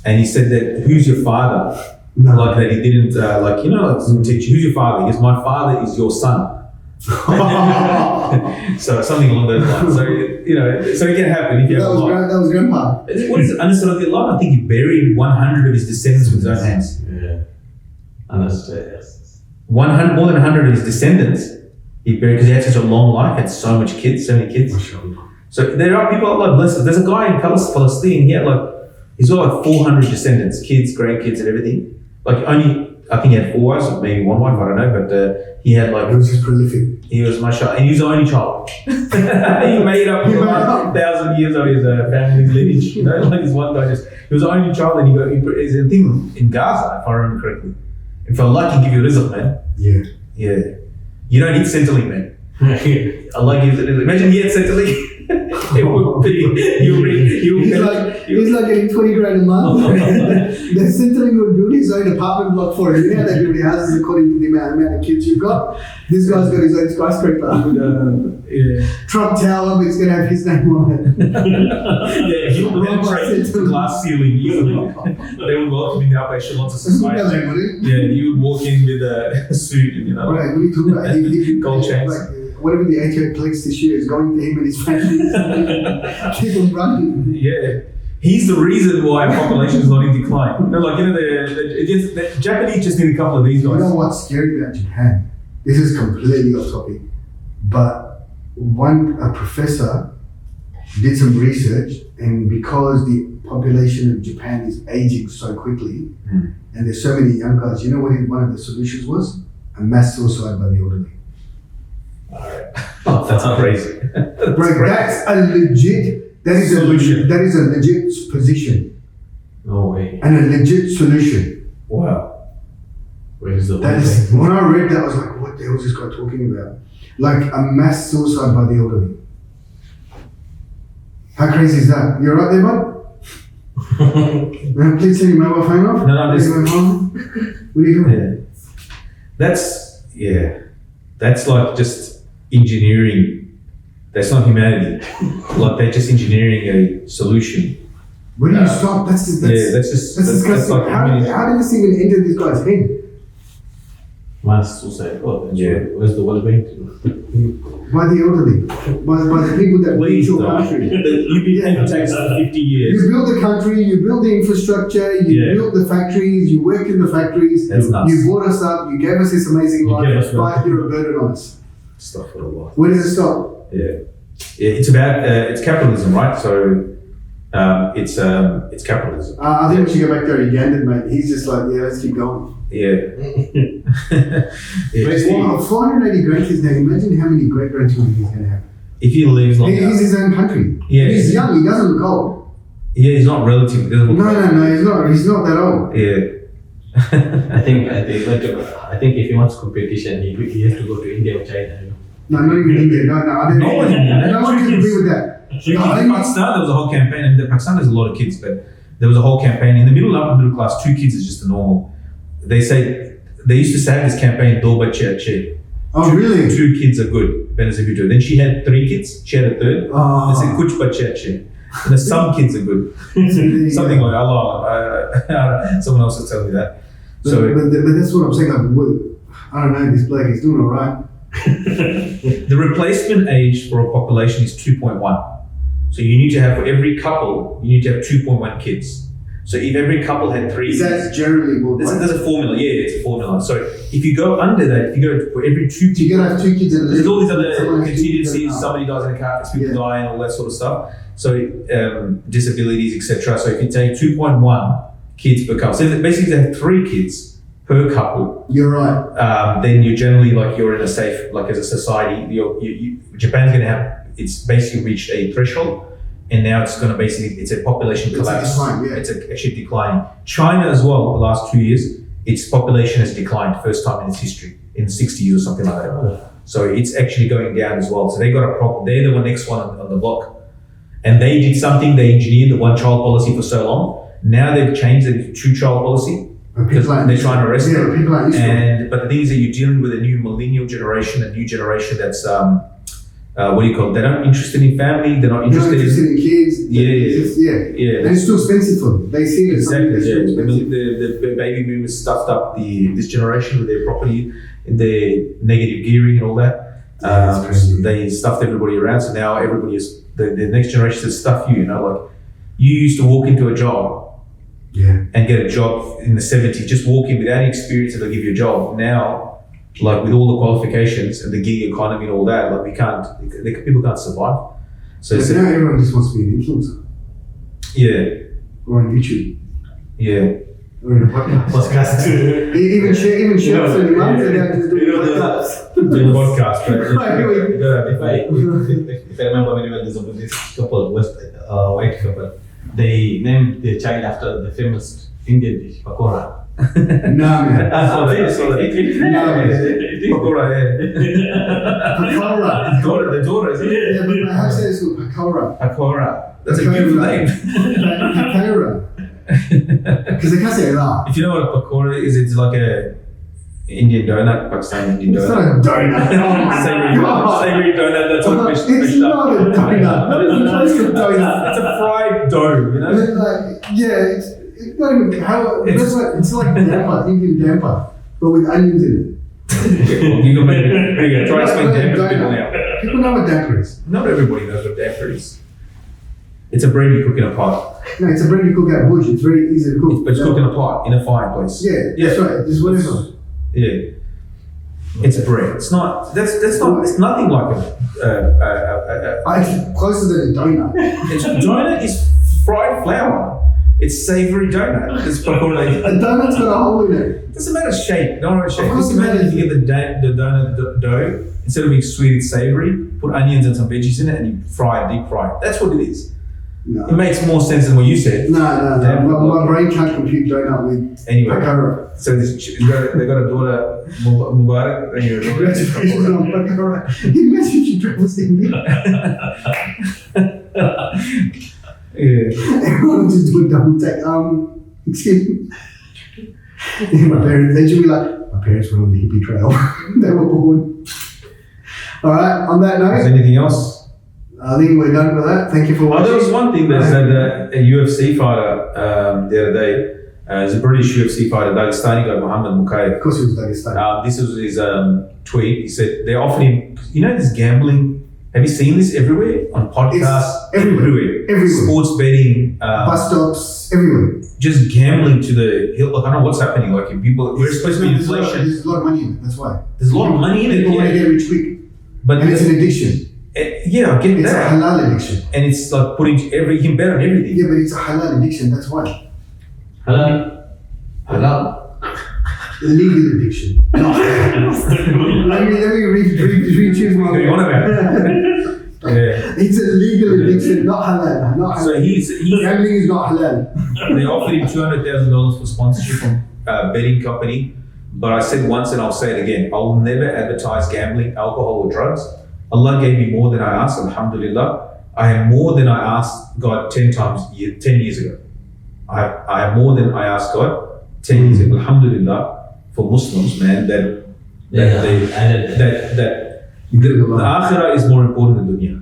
and he said that, who's your father? No. Like that he didn't, like doesn't teach you, who's your father? He goes, my father is your son. So something along those lines. So, so it can happen if you have a lot. That was grandpa. What is it? Understood of the lot? I think he buried 100 of his descendants with his own hands. Yeah. Understood, yes. 100, more than 100 of his descendants he buried because he had such a long life, had so much kids, so many kids. So there are people Allah bless. There's a guy in Palestine. He's got like 400 descendants, kids, grandkids, and everything. Like I think he had 4 wives, or maybe 1 wife, I don't know, but he had like. He was just prolific. He was mashallah, and he was the only child. He made up for 1,000 years of his family's lineage. Like this one guy he was the only child, and he's a thing in Gaza, if I remember correctly. If Allah can give you rizq, man. Yeah. Yeah. You don't eat Centrelink, man. Allah gives it. Imagine he had Centrelink. It would be, he's like getting 20 grand a month. The Centrelink would build his own apartment block for him. Yeah, they build houses according to the amount of kids you've got. This guy's got his own skyscraper. Trump Tower, but it's going to have his name on it. Yeah, he would penetrate the glass ceiling easily. They would welcome in the upper echelons of society. Yeah, you would walk in with a suit and Right, what are you talking about? Gold chains. Whatever the ATO collects this year is going to him and his family. Keep him running. Yeah. He's the reason why population is not in decline. The Japanese just need a couple of these guys. You know what's scary about Japan? This is completely off topic. But a professor did some research, and because the population of Japan is aging so quickly, and there's so many young guys, you know what one of the solutions was? A mass suicide by the elderly. Alright. Oh, that's crazy. That's a legit. That is solution. That is a legit position. No way. And a legit solution. Wow. Where is the That is, when I read that, I was like, what the hell is this guy talking about? Like a mass suicide by the elderly. How crazy is that? You alright there, bud? Please turn your mobile phone off. No, I'm just. What are you doing? That's like just engineering. That's not humanity. Like they're just engineering a solution. Where do you stop? That's disgusting. That's like how did this even enter this guy's head? Mass suicide. Oh, Yeah. Where's the world going to? By the elderly. By the people that lead your country. You've been paying tax for 50 years. You build the country, you build the infrastructure, you build the factories, you work in the factories, That's nuts. you brought us up, you gave us this amazing life, but you're a burden on us. Astaghfirullah. Where does it stop? Yeah. It's about it's capitalism, right? So it's capitalism. I think we should go back to our Ugandan mate. He's just like, yeah, let's keep going. Yeah. Well, 480 grandkids now. Imagine how many great grandchildren he's going to have. If he lives long enough. He's his own country. Yeah. He's young. He doesn't look old. Yeah, he's not relative. He doesn't look No, he's not. He's not that old. Yeah. I think if he wants competition, he has to go to India or China. You know? No, not even India. No, I don't. No one in India. No one can agree with that. In Pakistan, there was a whole campaign, and Pakistan has a lot of kids, but there was a whole campaign in the middle, upper middle class. 2 kids is just the normal. They used to say this campaign, "Do bache achhe." Oh, really? 2 kids are good. Then she had 3 kids. She had a third. Oh. They said, "Kuch bache achhe." And there's some kids are good. Something like Allah. Someone else will tell me that. But that's what I'm saying. Like, I don't know. This bloke is doing all right. The replacement age for a population is 2.1. So you need to have, for every couple, you need to have 2.1 kids. So if every couple had 3 Is kids, that generally more? there's a formula. Yeah, it's a formula. So if you go under that, if you go for every 2 So you're gonna have 2 kids and there's all these other someone has 2 kids contingencies. and- Somebody dies in a car, people Yeah. die, and all that sort of stuff. So disabilities, etc. So if you take 2.1 kids per couple, so basically they have 3 kids per couple. You're right. Then you're generally you're in a safe, like as a society, Japan's going to have, it's basically reached a threshold, and now it's going to it's a population It's a collapse. decline, yeah. It's actually declining. China as well, the last 2 years, its population has declined, first time in its history, in 60 years or something like that. So it's actually going down as well. So they got a problem. They're the next one on the block. And they did something, they engineered the 1-child policy for so long. Now they've changed it to 2-child policy. Because they're trying to arrest them. People are But the thing is that you're dealing with a new millennial generation, a new generation that's what do you call it? They're not interested in family. They're not They're not interested interested in kids. Yeah. And it's too expensive for them. They see it as something Exactly. that's too expensive. The baby boomers stuffed up this generation with their property and their negative gearing and all that. That's crazy. They stuffed everybody around. So now everybody is the next generation says stuff you. You know, like you used to walk into a job and get a job in the 70s. Just walk in without any experience and they'll give you a job. Now, like with all the qualifications and the gig economy and all that, like people can't survive. So But now everyone just wants to be an influencer. Yeah. Or on YouTube. Yeah. Or in a podcast. even chefs and imams are now just doing podcasts. Doing podcast, If I remember very well, there's this couple, white couple. They named their child after the famous Indian dish, pakora. No, man. Pakora, Pakora. The daughter, isn't it? Yeah, but how to say it's called pakora? Pakora. That's a beautiful name. Pakora. Because they can't say that. If you know what a pakora is, it's like a Indian donut, Pakistani Indian It's donut. not a donut. Oh my God. Savory donut that's all It's fished up. not a donut. What is the place of donut? It's a fried dough, you know? And then, like, yeah, it's not even how it's like damper, Indian damper, but with onions in it. You can make it. There you go. Try to explain damper to people now. People know what damper is. Not everybody knows what damper is. It's a bread you cook in a pot. No, it's a bread you cook out bush. It's very easy to cook. But it's cooked in a pot, in a fireplace. Yeah, that's right. Just whatever. Yeah. It's bread. It's not, it's nothing like It's closer than a donut. Donut is fried flour. It's savory donut. It's pakora. A donut's got a hole in it. It doesn't matter shape. Don't worry shape. Of course Just it imagine matters. if you get the donut dough, instead of being sweet, it's savory. Put onions and some veggies in it and you deep fry it. That's what it is. No. It makes more sense than what you said. No. Damper. My brain can't compute donut with Anyway. pakora. So they got a daughter, Mubarak, and your daughter. Congratulations on pakora. Imagine she travels in there. Yeah. Everyone just do a double take. Excuse me. Yeah, my parents, they should be like, my parents were on the hippie trail. They were born. Alright, on that Is note, there anything else? I think we're done with that. Thank you for Oh, watching. there was one thing that said a UFC fighter the other day. It's a British UFC fighter, Dagestani guy, Muhammad Mukaab. Of course it was Dagestan. This was his tweet. He said they offered him, you know, this gambling. Have you seen this everywhere on podcasts? It's everywhere. Sports betting, Bus stops, everywhere. just gambling to the hill. Like, I don't know what's happening. Like, people, we're supposed to be inflation. There's a lot of money in it, that's why. There's a lot of money in it. People want to Yeah. get rich quick. But And it's an addiction. yeah, I get It's a that. halal addiction. And it's like putting you can bet on everything. Yeah, but it's a halal addiction, that's why. Halal. Legal addiction. No. let me re-choose my What are you on about? Yeah. It's a legal addiction, not halal. Not halal. So he's Gambling is not halal. they offered him $200,000 for sponsorship from a betting company. But I said once and I'll say it again, I will never advertise gambling, alcohol or drugs. Allah gave me more than I asked, alhamdulillah. I have more than I asked God 10 years ago. I have more than I asked God 10 years ago. Alhamdulillah for Muslims, man, that the akhirah is more important than dunya.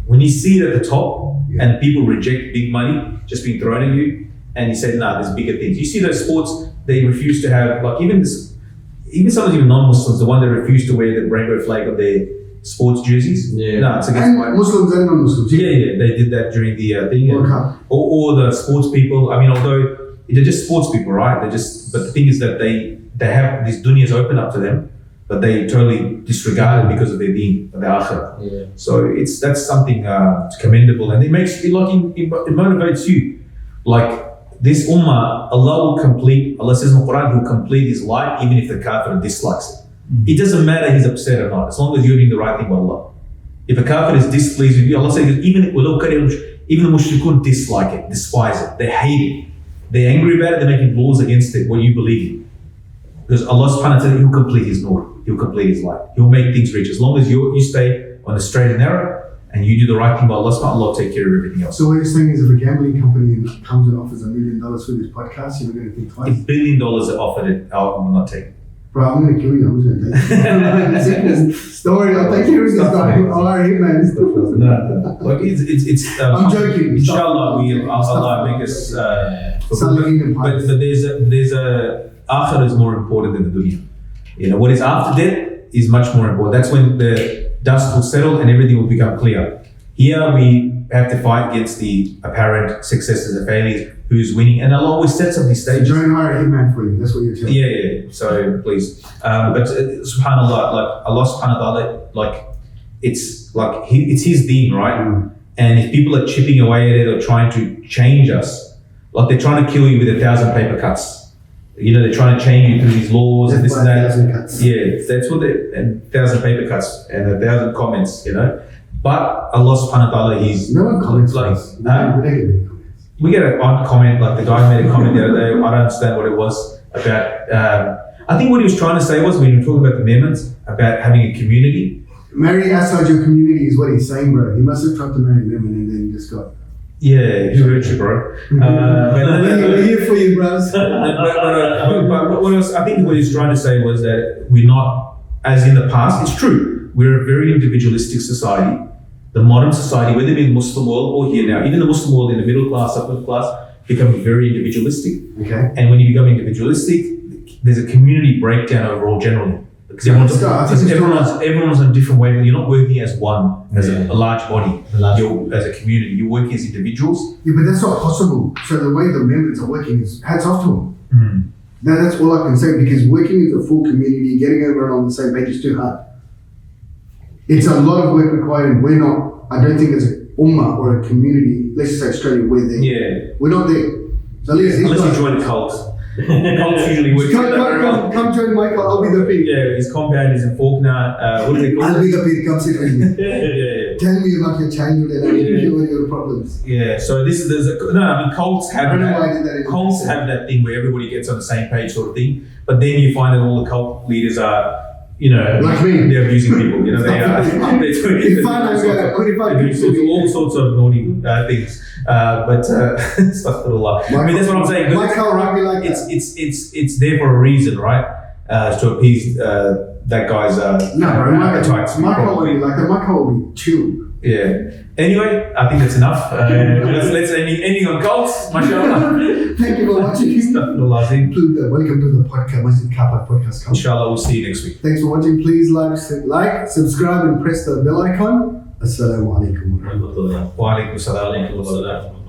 When you see it at the top and people reject big money just being thrown at you, and you say, nah, there's bigger things. You see those sports, they refuse to have, like even some of the non-Muslims, the one that refuse to wear the rainbow flag on their sports jerseys. Yeah. No, it's against And my... Muslims and non-Muslims. Yeah, they did that during the thing. World Cup. Or the sports people. I mean, although they're just sports people, right? But the thing is that they have these dunyas open up to them, but they totally disregard it because of their deen, their akhirah. Yeah. So that's something commendable, and it makes it motivates you. Like this ummah, Allah says in the Quran, He'll complete His light even if the kafir dislikes it. It doesn't matter he's upset or not, as long as you're doing the right thing by Allah. If a kafir is displeased with you, Allah says even the mushrikun dislike it, despise it, they hate it, they're angry about it, they're making laws against it, what you believe in. Because Allah subhanahu wa ta'ala, He'll complete His nur, He'll complete His light, He'll make things rich. As long as you stay on the straight and narrow and you do the right thing by Allah subhanahu wa ta'ala, Allah will take care of everything else. So what you're saying is if a gambling company comes and offers $1 million for this podcast, you're not going to think twice? If $1 billion are offered it, I will not take it. Bro, I'm gonna kill you. Who's gonna take you? Story. I'll take care of this guy. Alright, man. No. Like it's. I'm joking. Inshallah, Allah make us. But there's a akhirah is more important than the dunya. You know what is after death is much more important. That's when the dust will settle and everything will become clear. Here we have to fight against the apparent successes and failures. Who's winning? And Allah always sets up these stages. Join hire a hitman for you. That's what you're telling me. Yeah. So please, but subhanallah, like Allah subhanahu wa ta'ala, like it's like it's His deen, right? And if people are chipping away at it or trying to change us, like they're trying to kill you with 1,000 paper cuts. You know, they're trying to change you through these laws and this and that. 1,000 cuts. Yeah, that's what and 1,000 paper cuts and 1,000 comments. You know, but Allah subhanahu wa ta'ala, He's no one comments like. We get an odd comment, like the guy made a comment the other day. I don't understand what it was about. I think what he was trying to say was when you were talking about the amendments, about having a community. Marry outside your community is what he's saying, bro. He must have tried to marry women and then just got. Yeah, he hurt you, bro. We're here for you, bros. But what else? I think what he's trying to say was that we're not, as in the past, it's true, we're a very individualistic society. The modern society, whether in the Muslim world or here now, even the Muslim world in the middle class, upper class, become very individualistic. Okay. And when you become individualistic, there's a community breakdown overall generally. Because everyone's on a different way, but you're not working as one, as a large body, you're, as a community. You're working as individuals. Yeah, but that's not possible. So the way the amendments are working is hats off to them. That's all I can say, because working as a full community, getting everyone on the same page is too hard. It's a lot of work required, and we're not, I don't think as a ummah or a community, let's just say Australia, we're there. Yeah. We're not there. So unless you join a cult. Cults usually work. Come join my cult, I'll be the pig. Yeah, his compound is in Faulkner. What do they call I'll be the pig, come sit with me. Yeah. Tell me about your childhood and I'll give you all your problems. Yeah, so cults have that thing where everybody gets on the same page sort of thing, but then you find that all the cult leaders are, you know, like me. They're abusing people. You know, they are. They're doing all sorts of naughty things. Astaghfirullah. I mean, that's what I'm saying. It's there for a reason, right? To appease that guy's appetites. My cult will be like that. My cult will be chill. Yeah. Anyway, I think that's enough. Let's ending on cults. Mashallah. Thank you for watching. Welcome to the podcast, Masjid Carpark podcast. Inshallah, we'll see you next week. Thanks for watching. Please like, subscribe, and press the bell icon. Assalamu alaikum. Wa alaikum salam.